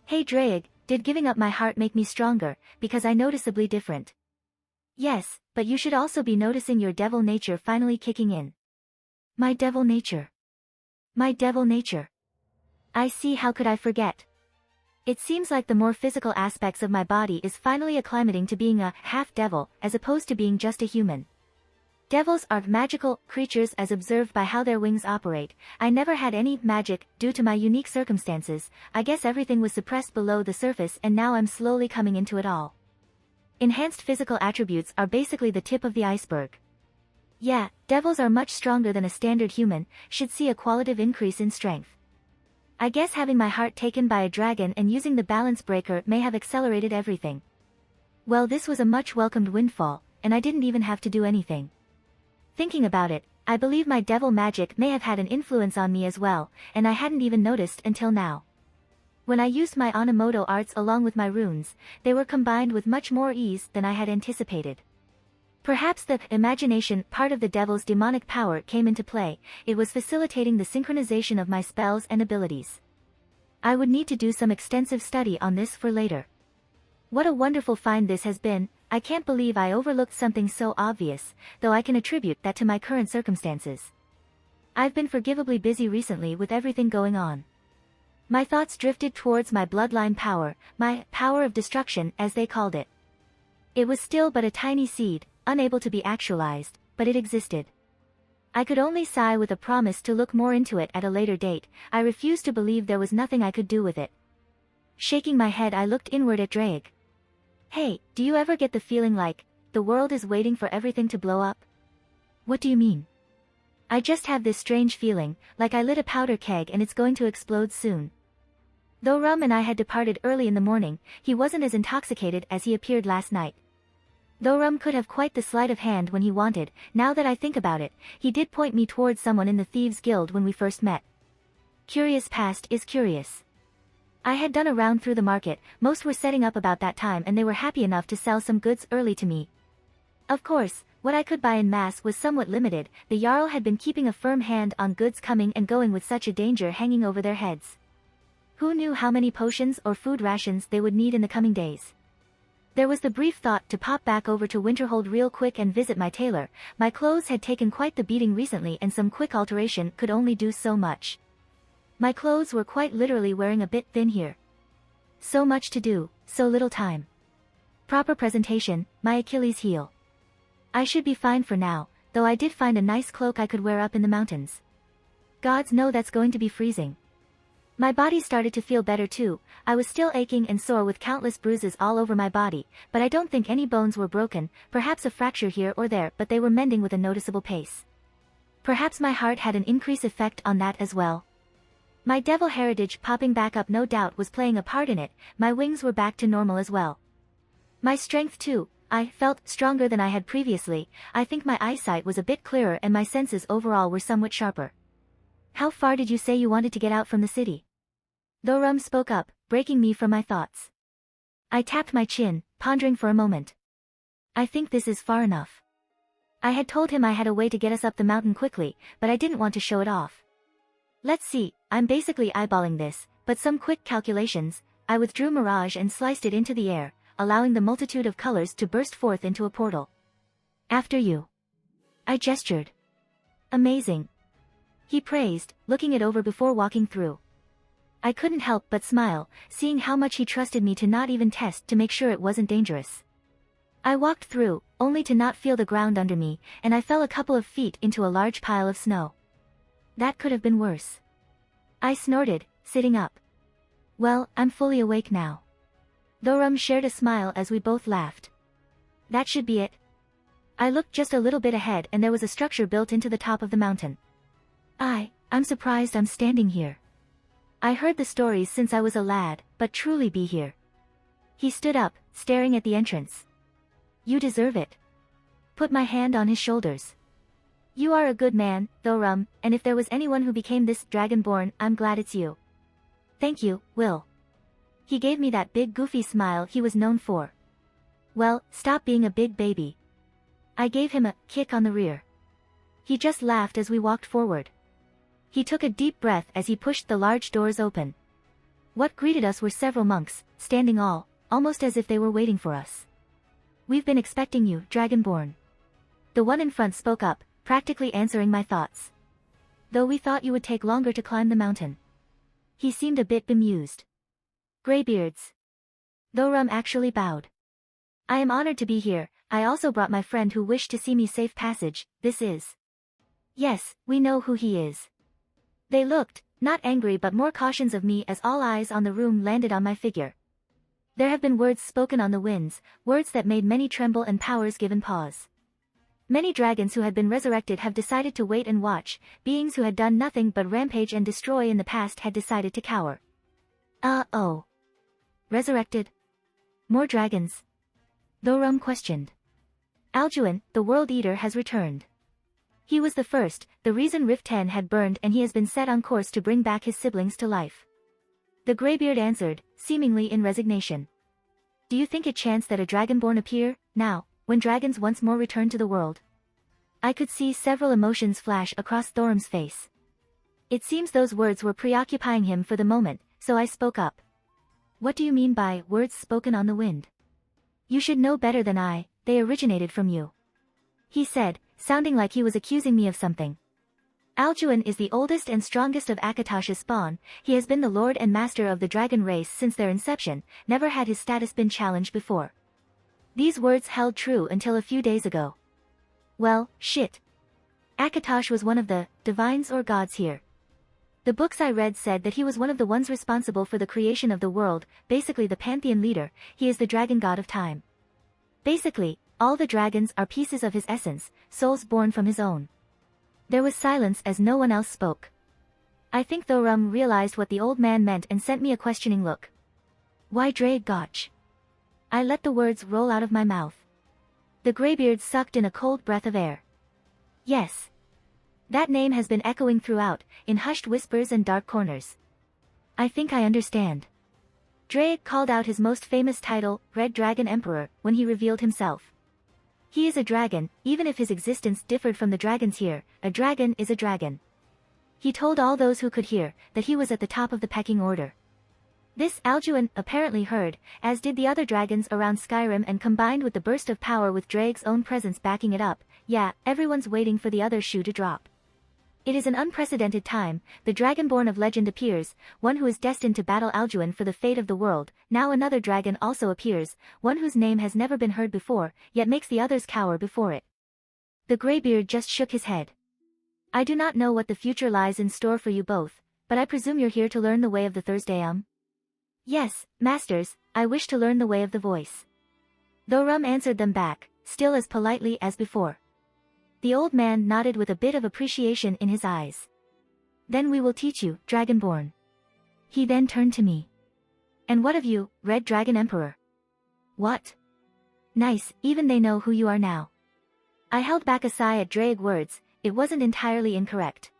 Hey Drake, did giving up my heart make me stronger, because I noticeably different? Yes, but you should also be noticing your devil nature finally kicking in. My devil nature. My devil nature. I see, how could I forget? It seems like the more physical aspects of my body is finally acclimating to being a half-devil, as opposed to being just a human. Devils are magical creatures as observed by how their wings operate. I never had any magic, due to my unique circumstances. I guess everything was suppressed below the surface and now I'm slowly coming into it all. Enhanced physical attributes are basically the tip of the iceberg. Yeah, devils are much stronger than a standard human, should see a qualitative increase in strength. I guess having my heart taken by a dragon and using the balance breaker may have accelerated everything. Well, this was a much welcomed windfall, and I didn't even have to do anything. Thinking about it, I believe my devil magic may have had an influence on me as well, and I hadn't even noticed until now. When I used my Onomoto arts along with my runes, they were combined with much more ease than I had anticipated. Perhaps the imagination part of the devil's demonic power came into play. It was facilitating the synchronization of my spells and abilities. I would need to do some extensive study on this for later. What a wonderful find this has been. I can't believe I overlooked something so obvious, though I can attribute that to my current circumstances. I've been forgivably busy recently with everything going on. My thoughts drifted towards my bloodline power, my power of destruction as they called it. It was still but a tiny seed, unable to be actualized, but it existed. I could only sigh with a promise to look more into it at a later date. I refused to believe there was nothing I could do with it. Shaking my head, I looked inward at Drake. Hey, do you ever get the feeling like the world is waiting for everything to blow up? What do you mean? I just have this strange feeling, like I lit a powder keg and it's going to explode soon. Though Rum and I had departed early in the morning, he wasn't as intoxicated as he appeared last night. Though Rum could have quite the sleight of hand when he wanted, now that I think about it, he did point me towards someone in the Thieves' Guild when we first met. Curious past is curious. I had done a round through the market, most were setting up about that time and they were happy enough to sell some goods early to me. Of course, what I could buy in mass was somewhat limited. The Jarl had been keeping a firm hand on goods coming and going with such a danger hanging over their heads. Who knew how many potions or food rations they would need in the coming days? There was the brief thought to pop back over to Winterhold real quick and visit my tailor. My clothes had taken quite the beating recently and some quick alteration could only do so much. My clothes were quite literally wearing a bit thin here. So much to do, so little time. Proper presentation, my Achilles heel. I should be fine for now, though I did find a nice cloak I could wear up in the mountains. Gods know that's going to be freezing. My body started to feel better too. I was still aching and sore with countless bruises all over my body, but I don't think any bones were broken, perhaps a fracture here or there, but they were mending with a noticeable pace. Perhaps my heart had an increased effect on that as well. My devil heritage popping back up no doubt was playing a part in it. My wings were back to normal as well. My strength too, I felt stronger than I had previously. I think my eyesight was a bit clearer and my senses overall were somewhat sharper. How far did you say you wanted to get out from the city? Though Rum spoke up, breaking me from my thoughts. I tapped my chin, pondering for a moment. I think this is far enough. I had told him I had a way to get us up the mountain quickly, but I didn't want to show it off. Let's see, I'm basically eyeballing this, but some quick calculations. I withdrew Mirage and sliced it into the air, allowing the multitude of colors to burst forth into a portal. After you. I gestured. Amazing. He praised, looking it over before walking through. I couldn't help but smile, seeing how much he trusted me to not even test to make sure it wasn't dangerous. I walked through, only to not feel the ground under me, and I fell a couple of feet into a large pile of snow. That could have been worse. I snorted, sitting up. Well, I'm fully awake now. Though Rum shared a smile as we both laughed. That should be it. I looked just a little bit ahead and there was a structure built into the top of the mountain. I'm surprised I'm standing here. I heard the stories since I was a lad, but truly be here. He stood up, staring at the entrance. You deserve it. Put my hand on his shoulders. You are a good man, though Rum, and if there was anyone who became this dragonborn, I'm glad it's you. Thank you, Will. He gave me that big goofy smile he was known for. Well, stop being a big baby. I gave him a kick on the rear. He just laughed as we walked forward. He took a deep breath as he pushed the large doors open. What greeted us were several monks, standing almost as if they were waiting for us. We've been expecting you, Dragonborn. The one in front spoke up, practically answering my thoughts. Though we thought you would take longer to climb the mountain. He seemed a bit bemused. Greybeards. Thorum actually bowed. I am honored to be here. I also brought my friend who wished to see me safe passage. This is. Yes, we know who he is. They looked, not angry but more cautious of me as all eyes on the room landed on my figure. There have been words spoken on the winds, words that made many tremble and powers given pause. Many dragons who had been resurrected have decided to wait and watch, beings who had done nothing but rampage and destroy in the past had decided to cower. Oh. Resurrected? More dragons? Thorum questioned. Alduin, the World Eater, has returned. He was the first, the reason Rift 10 had burned, and he has been set on course to bring back his siblings to life. The Greybeard answered, seemingly in resignation. Do you think it chance that a Dragonborn appear, now, when dragons once more return to the world? I could see several emotions flash across Thorum's face. It seems those words were preoccupying him for the moment, so I spoke up. What do you mean by words spoken on the wind? You should know better than I, they originated from you. He said, sounding like he was accusing me of something. Alduin is the oldest and strongest of Akatosh's spawn. He has been the lord and master of the dragon race since their inception, never had his status been challenged before. These words held true until a few days ago. Well, shit. Akatosh was one of the divines or gods here. The books I read said that he was one of the ones responsible for the creation of the world, basically the pantheon leader. He is the dragon god of time. Basically, all the dragons are pieces of his essence, souls born from his own. There was silence as no one else spoke. I think Thorum realized what the old man meant and sent me a questioning look. Why Drake Gotch? I let the words roll out of my mouth. The Greybeard sucked in a cold breath of air. Yes. That name has been echoing throughout, in hushed whispers and dark corners. I think I understand. Drake called out his most famous title, Red Dragon Emperor, when he revealed himself. He is a dragon, even if his existence differed from the dragons here, a dragon is a dragon. He told all those who could hear, that he was at the top of the pecking order. This Alduin apparently heard, as did the other dragons around Skyrim, and combined with the burst of power with Drake's own presence backing it up, yeah, everyone's waiting for the other shoe to drop. It is an unprecedented time. The Dragonborn of legend appears, one who is destined to battle Alduin for the fate of the world. Now another dragon also appears, one whose name has never been heard before, yet makes the others cower before it. The Greybeard just shook his head. I do not know what the future lies in store for you both, but I presume you're here to learn the way of the Thursdayum? Yes, masters, I wish to learn the way of the voice. Thorum answered them back, still as politely as before. The old man nodded with a bit of appreciation in his eyes. Then we will teach you, Dragonborn. He then turned to me. And what of you, Red Dragon Emperor? What? Nice, even they know who you are now. I held back a sigh at Draeg's words. It wasn't entirely incorrect.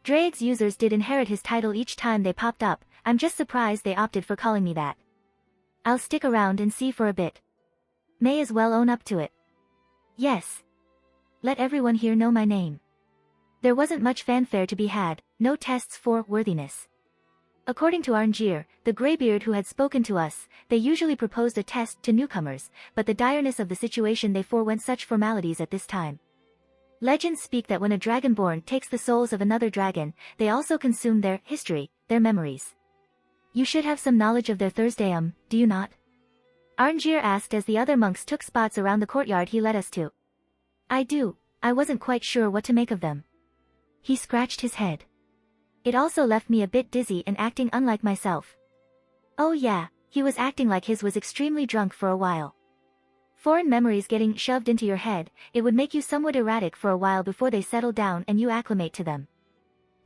Draeg's users did inherit his title each time they popped up. I'm just surprised they opted for calling me that. I'll stick around and see for a bit. May as well own up to it. Yes. Let everyone here know my name. There wasn't much fanfare to be had, no tests for worthiness. According to Arngeir, the Greybeard who had spoken to us, they usually proposed a test to newcomers, but the direness of the situation they forewent such formalities at this time. Legends speak that when a Dragonborn takes the souls of another dragon, they also consume their history, their memories. You should have some knowledge of their Thursdayum, do you not? Arngeir asked as the other monks took spots around the courtyard he led us to. I do. I wasn't quite sure what to make of them. He scratched his head. It also left me a bit dizzy and acting unlike myself. Oh yeah, he was acting like his was extremely drunk for a while. Foreign memories getting shoved into your head, it would make you somewhat erratic for a while before they settle down and you acclimate to them.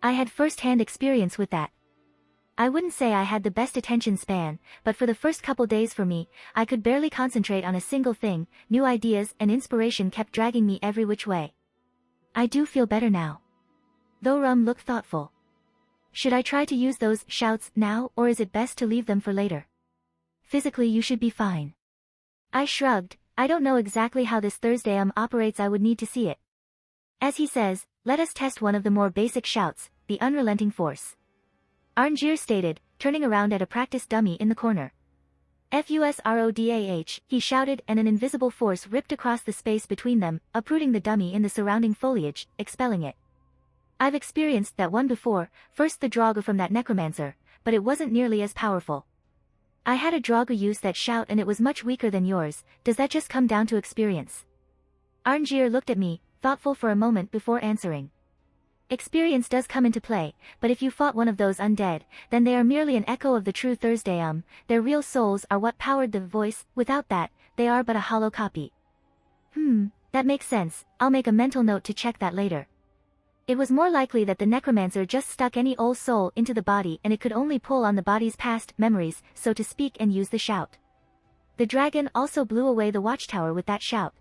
I had first-hand experience with that. I wouldn't say I had the best attention span, but for the first couple days for me, I could barely concentrate on a single thing. New ideas and inspiration kept dragging me every which way. I do feel better now. Thorum looked thoughtful. Should I try to use those shouts now, or is it best to leave them for later? Physically you should be fine. I shrugged. I don't know exactly how this Thursday operates. I would need to see it. As he says, let us test one of the more basic shouts, the unrelenting force. Arnjir stated, turning around at a practice dummy in the corner. FUSRODAH, he shouted, and an invisible force ripped across the space between them, uprooting the dummy in the surrounding foliage, expelling it. I've experienced that one before, first the Draugr from that necromancer, but it wasn't nearly as powerful. I had a Draugr use that shout and it was much weaker than yours. Does that just come down to experience? Arnjir looked at me, thoughtful for a moment before answering. Experience does come into play, but if you fought one of those undead, then they are merely an echo of the true Thursday their real souls are what powered the voice. Without that, they are but a hollow copy. That makes sense. I'll make a mental note to check that later. It was more likely that the necromancer just stuck any old soul into the body and it could only pull on the body's past memories, so to speak, and use the shout. The dragon also blew away the watchtower with that shout.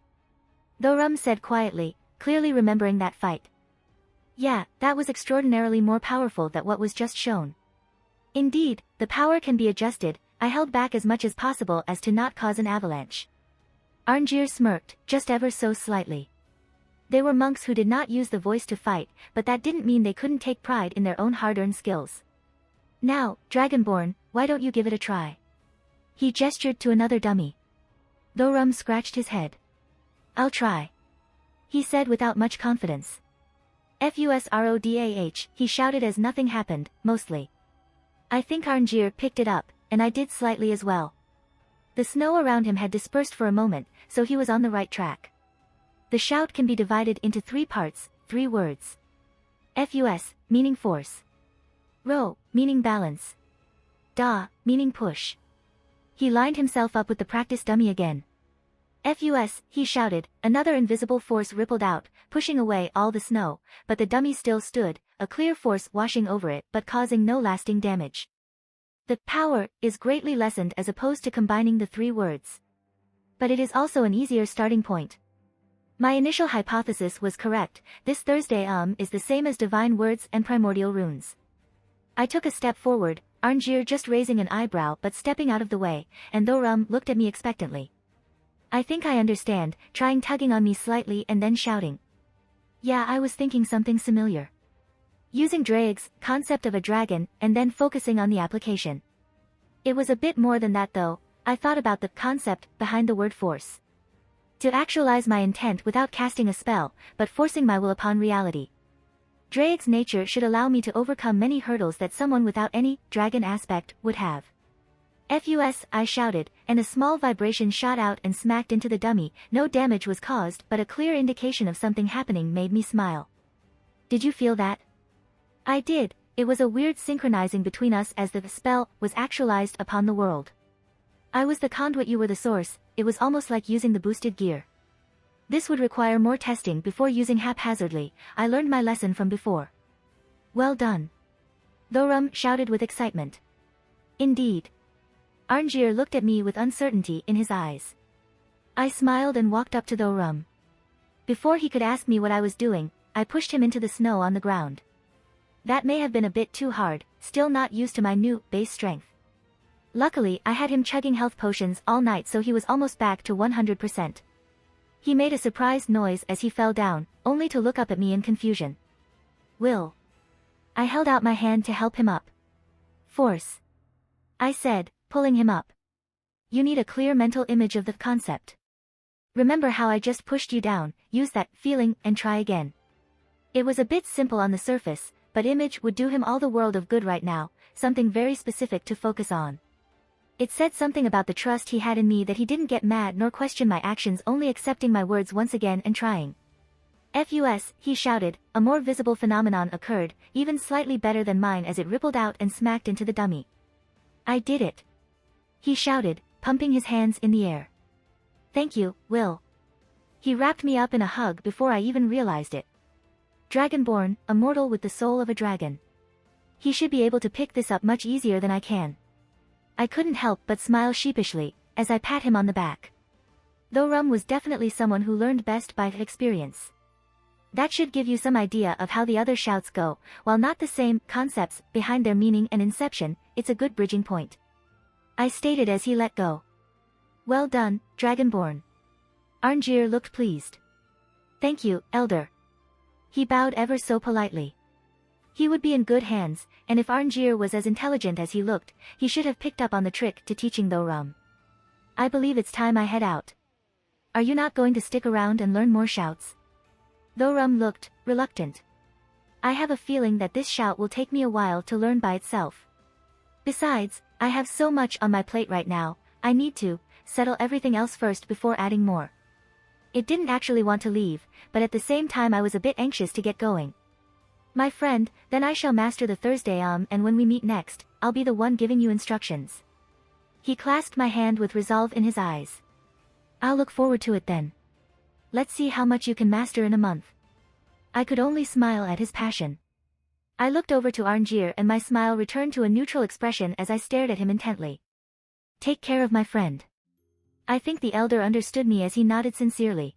Thorum said quietly, clearly remembering that fight. Yeah, that was extraordinarily more powerful than what was just shown. Indeed, the power can be adjusted. I held back as much as possible as to not cause an avalanche. Arnjir smirked, just ever so slightly. They were monks who did not use the voice to fight, but that didn't mean they couldn't take pride in their own hard-earned skills. Now, Dragonborn, why don't you give it a try? He gestured to another dummy. Thorum scratched his head. I'll try. He said without much confidence. FUSRODAH, he shouted as nothing happened, mostly. I think Arnjir picked it up, and I did slightly as well. The snow around him had dispersed for a moment, so he was on the right track. The shout can be divided into 3 parts, 3 words. FUS, meaning force. Ro, meaning balance. Da, meaning push. He lined himself up with the practice dummy again. FUS, he shouted, another invisible force rippled out, pushing away all the snow, but the dummy still stood, a clear force washing over it but causing no lasting damage. The power is greatly lessened as opposed to combining the 3 words. But it is also an easier starting point. My initial hypothesis was correct. This Thursday is the same as divine words and primordial runes. I took a step forward, Arnjir just raising an eyebrow but stepping out of the way, and Thorum looked at me expectantly. I think I understand, trying tugging on me slightly and then shouting. Yeah, I was thinking something similar. Using Draig's concept of a dragon, and then focusing on the application. It was a bit more than that though. I thought about the concept behind the word force. To actualize my intent without casting a spell, but forcing my will upon reality. Draig's nature should allow me to overcome many hurdles that someone without any dragon aspect would have. FUS, I shouted, and a small vibration shot out and smacked into the dummy. No damage was caused, but a clear indication of something happening made me smile. Did you feel that? I did. It was a weird synchronizing between us as the spell was actualized upon the world. I was the conduit, you were the source. It was almost like using the boosted gear. This would require more testing before using haphazardly. I learned my lesson from before. Well done. Thorum shouted with excitement. Indeed. Arnjir looked at me with uncertainty in his eyes. I smiled and walked up to Thorum. Before he could ask me what I was doing, I pushed him into the snow on the ground. That may have been a bit too hard, still not used to my new base strength. Luckily, I had him chugging health potions all night, so he was almost back to 100%. He made a surprised noise as he fell down, only to look up at me in confusion. Will. I held out my hand to help him up. Force. I said, pulling him up. You need a clear mental image of the concept. Remember how I just pushed you down, use that feeling and try again. It was a bit simple on the surface, but image would do him all the world of good right now, something very specific to focus on. It said something about the trust he had in me, that he didn't get mad nor question my actions, only accepting my words once again and trying. FUS, he shouted, a more visible phenomenon occurred, even slightly better than mine as it rippled out and smacked into the dummy. I did it. He shouted, pumping his hands in the air. Thank you, Will. He wrapped me up in a hug before I even realized it. Dragonborn, a mortal with the soul of a dragon. He should be able to pick this up much easier than I can. I couldn't help but smile sheepishly, as I pat him on the back. Thorum was definitely someone who learned best by experience. That should give you some idea of how the other shouts go. While not the same concepts behind their meaning and inception, it's a good bridging point. I stated as he let go. Well done, Dragonborn. Arngeir looked pleased. Thank you, Elder. He bowed ever so politely. He would be in good hands, and if Arngeir was as intelligent as he looked, he should have picked up on the trick to teaching Thorum. I believe it's time I head out. Are you not going to stick around and learn more shouts? Thorum looked reluctant. I have a feeling that this shout will take me a while to learn by itself. Besides, I have so much on my plate right now, I need to settle everything else first before adding more. It didn't actually want to leave, but at the same time I was a bit anxious to get going. My friend, then I shall master the Thursday and when we meet next, I'll be the one giving you instructions. He clasped my hand with resolve in his eyes. I'll look forward to it then. Let's see how much you can master in a month. I could only smile at his passion. I looked over to Arngeir and my smile returned to a neutral expression as I stared at him intently. Take care of my friend. I think the elder understood me as he nodded sincerely.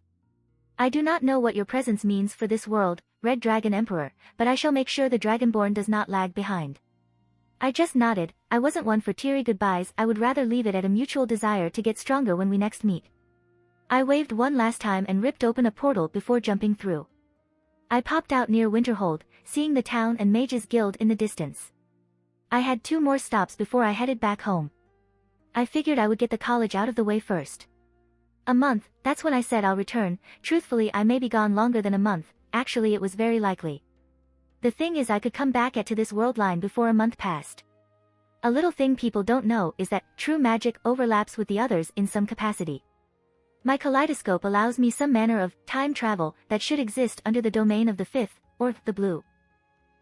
I do not know what your presence means for this world, Red Dragon Emperor, but I shall make sure the Dragonborn does not lag behind. I just nodded. I wasn't one for teary goodbyes. I would rather leave it at a mutual desire to get stronger when we next meet. I waved one last time and ripped open a portal before jumping through. I popped out near Winterhold, seeing the town and Mages Guild in the distance. I had 2 more stops before I headed back home. I figured I would get the college out of the way first. A month, that's when I said I'll return. Truthfully, I may be gone longer than a month. Actually, it was very likely. The thing is, I could come back to this world line before a month passed. A little thing people don't know is that true magic overlaps with the others in some capacity. My kaleidoscope allows me some manner of time travel that should exist under the domain of the 5th, or the blue.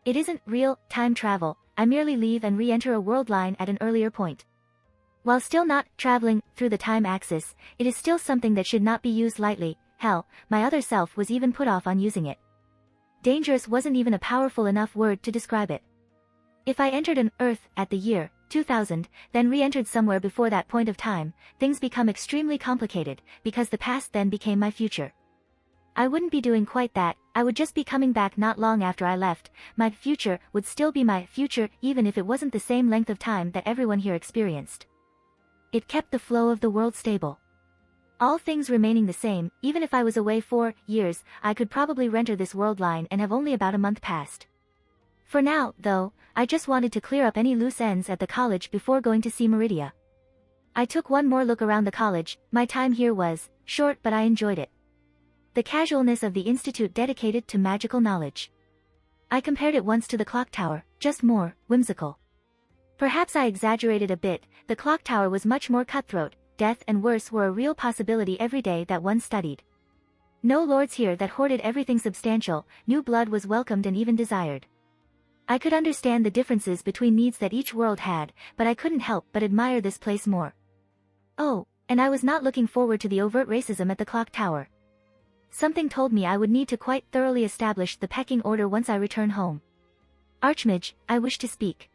It isn't real time travel, I merely leave and re-enter a world line at an earlier point. While still not traveling through the time axis, it is still something that should not be used lightly. Hell, my other self was even put off on using it. Dangerous wasn't even a powerful enough word to describe it. If I entered an Earth at the year 2000, then re-entered somewhere before that point of time, things become extremely complicated, because the past then became my future. I wouldn't be doing quite that, I would just be coming back not long after I left. My future would still be my future even if it wasn't the same length of time that everyone here experienced. It kept the flow of the world stable. All things remaining the same, even if I was away 4 years, I could probably re-enter this world line and have only about a month passed. For now, though, I just wanted to clear up any loose ends at the college before going to see Meridia. I took one more look around the college. My time here was short, but I enjoyed it. The casualness of the institute dedicated to magical knowledge. I compared it once to the clock tower, just more whimsical. Perhaps I exaggerated a bit. The clock tower was much more cutthroat. Death and worse were a real possibility every day that one studied. No lords here that hoarded everything substantial. New blood was welcomed and even desired. I could understand the differences between needs that each world had, but I couldn't help but admire this place more. Oh, and I was not looking forward to the overt racism at the clock tower. Something told me I would need to quite thoroughly establish the pecking order once I return home. Archmage, I wish to speak.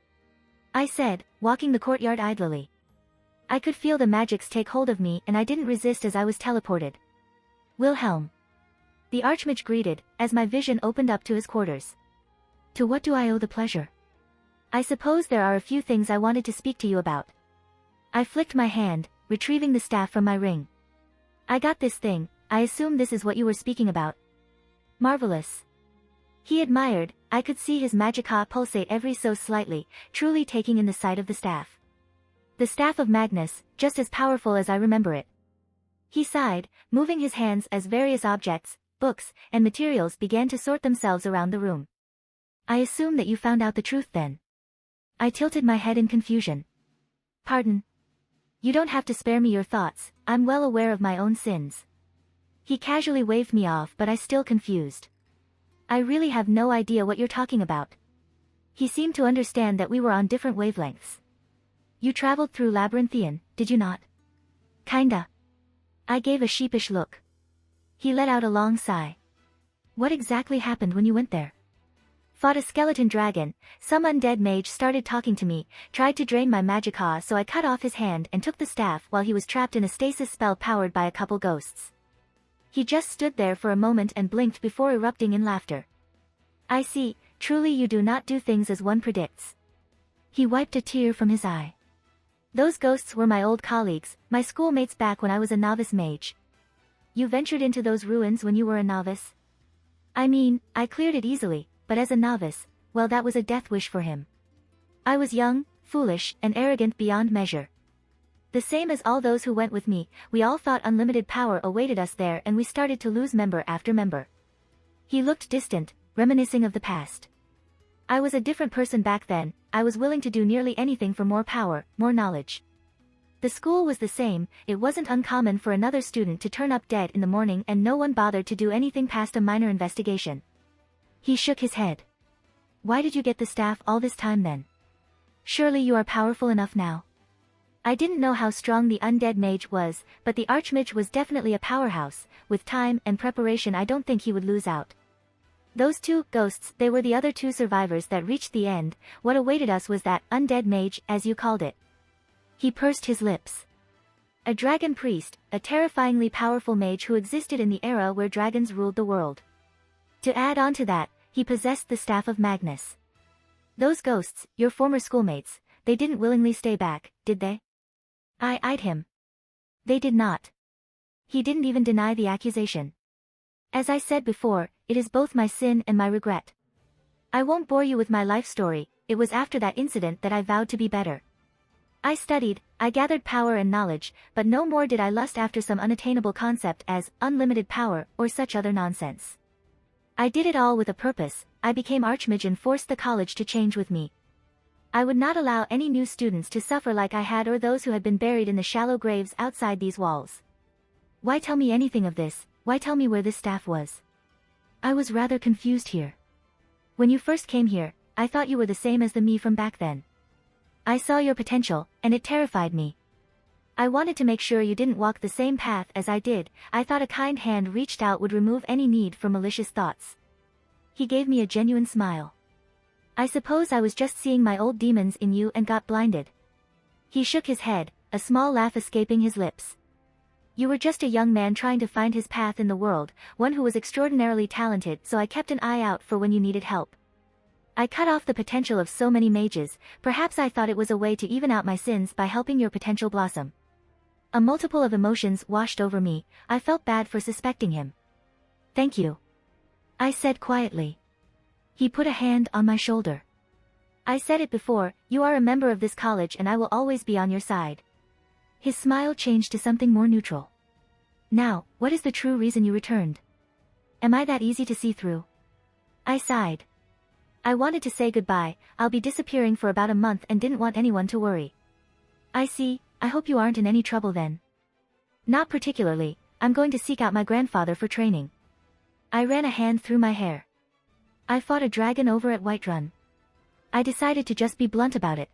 I said, walking the courtyard idly. I could feel the magics take hold of me and I didn't resist as I was teleported. Wilhelm. The Archmage greeted, as my vision opened up to his quarters. To what do I owe the pleasure? I suppose there are a few things I wanted to speak to you about. I flicked my hand, retrieving the staff from my ring. I got this thing, I assume this is what you were speaking about. Marvelous. He admired. I could see his magicka pulsate every so slightly, truly taking in the sight of the staff. The staff of Magnus, just as powerful as I remember it. He sighed, moving his hands as various objects, books, and materials began to sort themselves around the room. I assume that you found out the truth then. I tilted my head in confusion. Pardon. You don't have to spare me your thoughts, I'm well aware of my own sins. He casually waved me off, but I still confused. I really have no idea what you're talking about. He seemed to understand that we were on different wavelengths. You traveled through Labyrinthian, did you not? Kinda. I gave a sheepish look. He let out a long sigh. What exactly happened when you went there? Fought a skeleton dragon. Some undead mage started talking to me, tried to drain my magicka, so I cut off his hand and took the staff while he was trapped in a stasis spell powered by a couple ghosts. He just stood there for a moment and blinked before erupting in laughter. I see, truly you do not do things as one predicts. He wiped a tear from his eye. Those ghosts were my old colleagues, my schoolmates back when I was a novice mage. You ventured into those ruins when you were a novice? I mean, I cleared it easily, but as a novice, well, that was a death wish for him. I was young, foolish, and arrogant beyond measure. The same as all those who went with me, we all thought unlimited power awaited us there, and we started to lose member after member. He looked distant, reminiscing of the past. I was a different person back then. I was willing to do nearly anything for more power, more knowledge. The school was the same. It wasn't uncommon for another student to turn up dead in the morning and no one bothered to do anything past a minor investigation. He shook his head. Why did you get the staff all this time then? Surely you are powerful enough now. I didn't know how strong the undead mage was, but the archmage was definitely a powerhouse. With time and preparation, I don't think he would lose out. Those two ghosts, they were the other two survivors that reached the end. What awaited us was that undead mage, as you called it. He pursed his lips. A dragon priest, a terrifyingly powerful mage who existed in the era where dragons ruled the world. To add on to that, he possessed the staff of Magnus. Those ghosts, your former schoolmates, they didn't willingly stay back, did they? I eyed him. They did not. He didn't even deny the accusation. As I said before, it is both my sin and my regret. I won't bore you with my life story. It was after that incident that I vowed to be better. I studied, I gathered power and knowledge, but no more did I lust after some unattainable concept as unlimited power or such other nonsense. I did it all with a purpose. I became archmage and forced the college to change with me. I would not allow any new students to suffer like I had or those who had been buried in the shallow graves outside these walls. Why tell me anything of this? Why tell me where this staff was? I was rather confused here. When you first came here, I thought you were the same as the me from back then. I saw your potential, and it terrified me. I wanted to make sure you didn't walk the same path as I did. I thought a kind hand reached out would remove any need for malicious thoughts. He gave me a genuine smile. I suppose I was just seeing my old demons in you and got blinded. He shook his head, a small laugh escaping his lips. You were just a young man trying to find his path in the world, one who was extraordinarily talented, so I kept an eye out for when you needed help. I cut off the potential of so many mages. Perhaps I thought it was a way to even out my sins by helping your potential blossom. A multiple of emotions washed over me. I felt bad for suspecting him. Thank you, I said quietly. He put a hand on my shoulder. I said it before, you are a member of this college and I will always be on your side. His smile changed to something more neutral. Now, what is the true reason you returned? Am I that easy to see through? I sighed. I wanted to say goodbye. I'll be disappearing for about a month and didn't want anyone to worry. I see. I hope you aren't in any trouble then. Not particularly. I'm going to seek out my grandfather for training. I ran a hand through my hair. I fought a dragon over at Whiterun. I decided to just be blunt about it.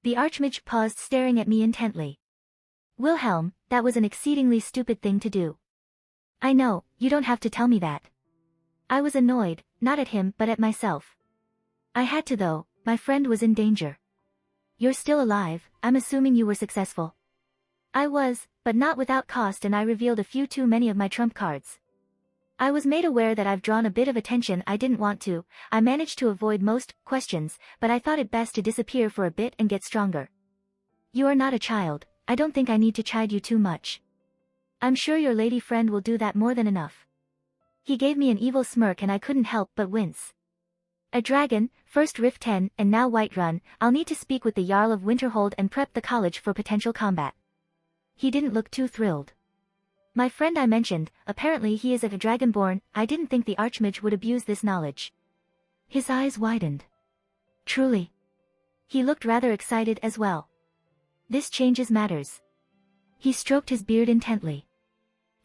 The archmage paused, staring at me intently. Wilhelm, that was an exceedingly stupid thing to do. I know, you don't have to tell me that. I was annoyed, not at him but at myself. I had to though. My friend was in danger. You're still alive. I'm assuming you were successful. I was, but not without cost, and I revealed a few too many of my trump cards. I was made aware that I've drawn a bit of attention I didn't want to. I managed to avoid most questions, but I thought it best to disappear for a bit and get stronger. You are not a child. I don't think I need to chide you too much. I'm sure your lady friend will do that more than enough. He gave me an evil smirk and I couldn't help but wince. A dragon, first Rift 10 and now Whiterun. I'll need to speak with the Jarl of Winterhold and prep the college for potential combat. He didn't look too thrilled. My friend I mentioned, apparently he is a dragonborn. I didn't think the archmage would abuse this knowledge. His eyes widened. Truly. He looked rather excited as well. This changes matters. He stroked his beard intently.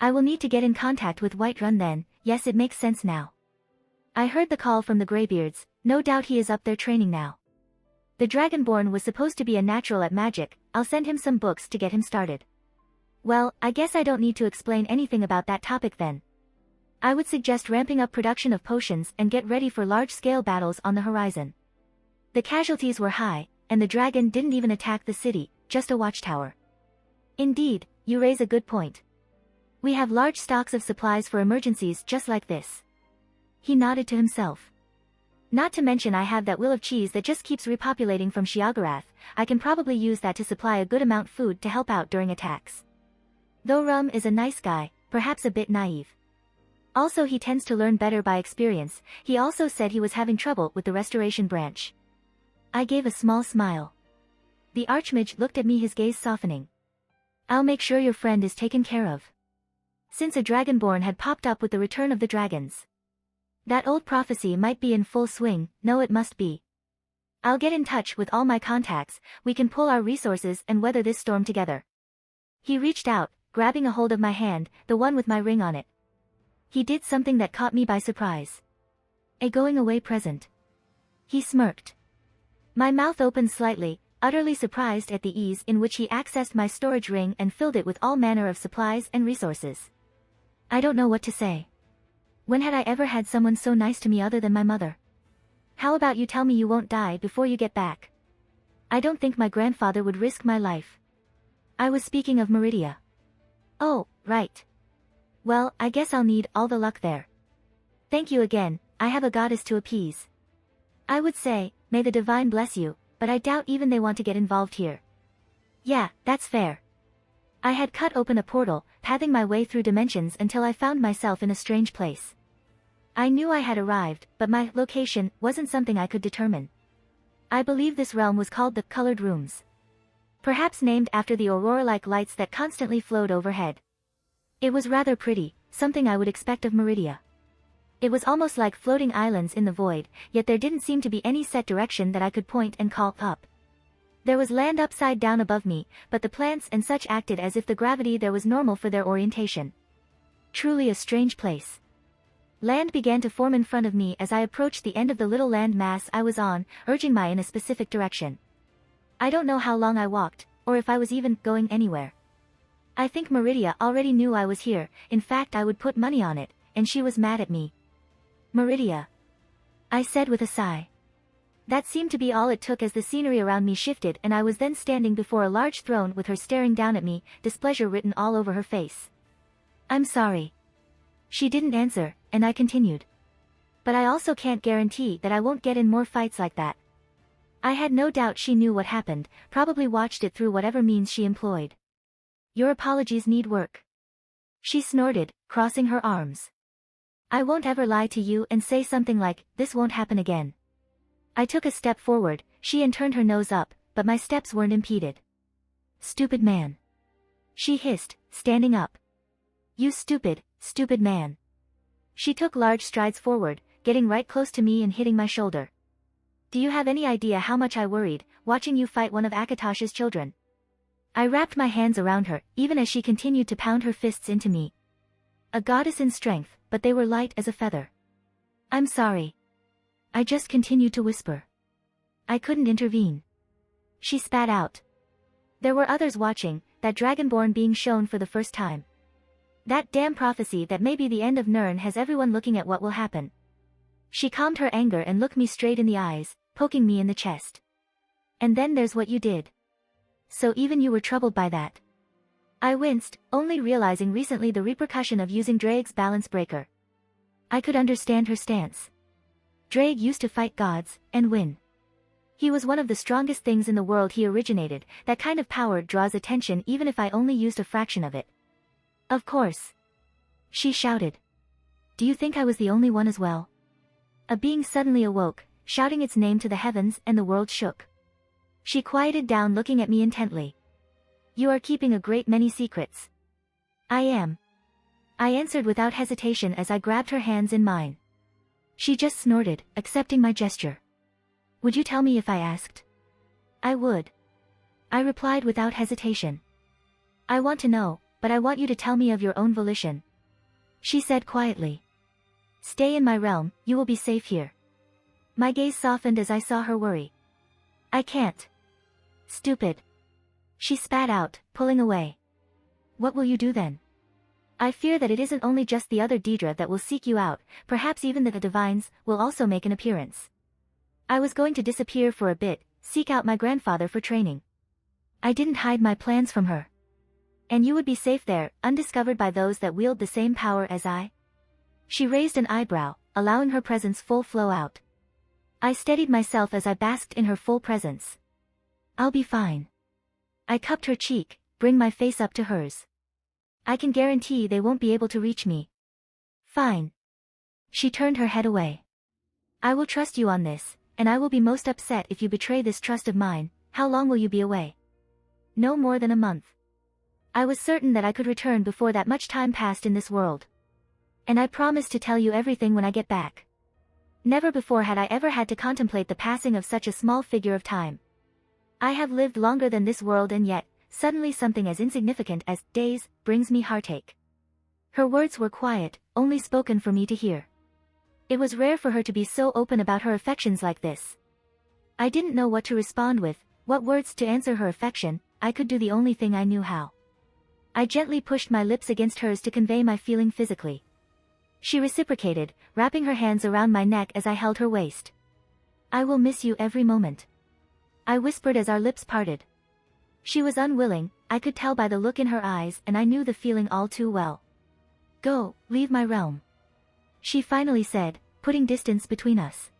I will need to get in contact with Whiterun then. Yes, it makes sense now. I heard the call from the Greybeards. No doubt he is up there training now. The Dragonborn was supposed to be a natural at magic. I'll send him some books to get him started. Well, I guess I don't need to explain anything about that topic then. I would suggest ramping up production of potions and get ready for large-scale battles on the horizon. The casualties were high, and the dragon didn't even attack the city, just a watchtower. Indeed, you raise a good point. We have large stocks of supplies for emergencies just like this. He nodded to himself. Not to mention I have that wheel of cheese that just keeps repopulating from Shiagarath. I can probably use that to supply a good amount food to help out during attacks. Though Rum is a nice guy, perhaps a bit naive. Also he tends to learn better by experience. He also said he was having trouble with the restoration branch. I gave a small smile. The Archmage looked at me, his gaze softening. I'll make sure your friend is taken care of. Since a Dragonborn had popped up with the return of the dragons. That old prophecy might be in full swing. No, it must be. I'll get in touch with all my contacts. We can pull our resources and weather this storm together. He reached out, grabbing a hold of my hand, the one with my ring on it. He did something that caught me by surprise. A going away present. He smirked. My mouth opened slightly, utterly surprised at the ease in which he accessed my storage ring and filled it with all manner of supplies and resources. I don't know what to say. When had I ever had someone so nice to me other than my mother? How about you tell me you won't die before you get back? I don't think my grandfather would risk my life. I was speaking of Meridia. Oh, right. Well, I guess I'll need all the luck there. Thank you again, I have a goddess to appease. I would say, may the divine bless you, but I doubt even they want to get involved here. Yeah, that's fair. I had cut open a portal, pathing my way through dimensions until I found myself in a strange place. I knew I had arrived, but my location wasn't something I could determine. I believe this realm was called the Colored Rooms. Perhaps named after the aurora-like lights that constantly flowed overhead. It was rather pretty, something I would expect of Meridia. It was almost like floating islands in the void, yet there didn't seem to be any set direction that I could point and call up. There was land upside down above me, but the plants and such acted as if the gravity there was normal for their orientation. Truly a strange place. Land began to form in front of me as I approached the end of the little land mass I was on, urging me in a specific direction. I don't know how long I walked, or if I was even going anywhere. I think Meridia already knew I was here, in fact I would put money on it, and she was mad at me. Meridia, I said with a sigh. That seemed to be all it took as the scenery around me shifted and I was then standing before a large throne with her staring down at me, displeasure written all over her face. I'm sorry. She didn't answer, and I continued. But I also can't guarantee that I won't get in more fights like that. I had no doubt she knew what happened, probably watched it through whatever means she employed. Your apologies need work. She snorted, crossing her arms. I won't ever lie to you and say something like, this won't happen again. I took a step forward, she turned her nose up, but my steps weren't impeded. Stupid man. She hissed, standing up. You stupid man. She took large strides forward, getting right close to me and hitting my shoulder. Do you have any idea how much I worried, watching you fight one of Akatosh's children? I wrapped my hands around her, even as she continued to pound her fists into me. A goddess in strength, but they were light as a feather. I'm sorry. I just continued to whisper. I couldn't intervene. She spat out. There were others watching, that Dragonborn being shown for the first time. That damn prophecy that may be the end of Nirn has everyone looking at what will happen. She calmed her anger and looked me straight in the eyes, poking me in the chest. And then there's what you did. So even you were troubled by that. I winced, only realizing recently the repercussion of using Draig's balance breaker. I could understand her stance. Draig used to fight gods, and win. He was one of the strongest things in the world he originated, that kind of power draws attention even if I only used a fraction of it. Of course. She shouted. Do you think I was the only one as well? A being suddenly awoke, shouting its name to the heavens and the world shook. She quieted down looking at me intently. You are keeping a great many secrets. I am. I answered without hesitation as I grabbed her hands in mine. She just snorted, accepting my gesture. Would you tell me if I asked? I would. I replied without hesitation. I want to know, but I want you to tell me of your own volition. She said quietly. Stay in my realm, you will be safe here. My gaze softened as I saw her worry. I can't. Stupid. She spat out, pulling away. What will you do then? I fear that it isn't only just the other Daedra that will seek you out, perhaps even the divines will also make an appearance. I was going to disappear for a bit, seek out my grandfather for training. I didn't hide my plans from her. And you would be safe there, undiscovered by those that wield the same power as I? She raised an eyebrow, allowing her presence full flow out. I steadied myself as I basked in her full presence. I'll be fine. I cupped her cheek, bring my face up to hers. I can guarantee they won't be able to reach me. Fine. She turned her head away. I will trust you on this, and I will be most upset if you betray this trust of mine. How long will you be away? No more than a month. I was certain that I could return before that much time passed in this world. And I promised to tell you everything when I get back. Never before had I ever had to contemplate the passing of such a small figure of time. I have lived longer than this world, and yet, suddenly something as insignificant as days brings me heartache. Her words were quiet, only spoken for me to hear. It was rare for her to be so open about her affections like this. I didn't know what to respond with, what words to answer her affection. I could do the only thing I knew how. I gently pushed my lips against hers to convey my feeling physically. She reciprocated, wrapping her hands around my neck as I held her waist. I will miss you every moment. I whispered as our lips parted. She was unwilling, I could tell by the look in her eyes, and I knew the feeling all too well. Go, leave my realm. She finally said, putting distance between us.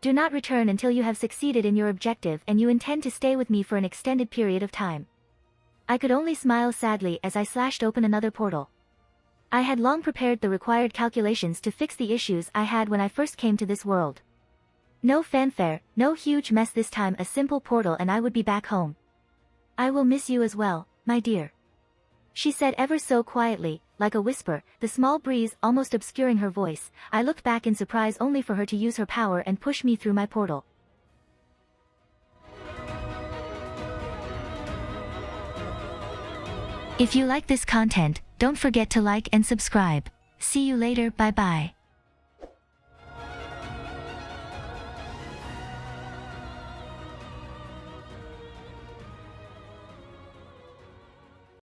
Do not return until you have succeeded in your objective and you intend to stay with me for an extended period of time. I could only smile sadly as I slashed open another portal. I had long prepared the required calculations to fix the issues I had when I first came to this world. No fanfare, no huge mess this time, a simple portal and I would be back home. I will miss you as well, my dear. She said ever so quietly, like a whisper, the small breeze almost obscuring her voice. I looked back in surprise only for her to use her power and push me through my portal. If you like this content, don't forget to like and subscribe. See you later, bye bye.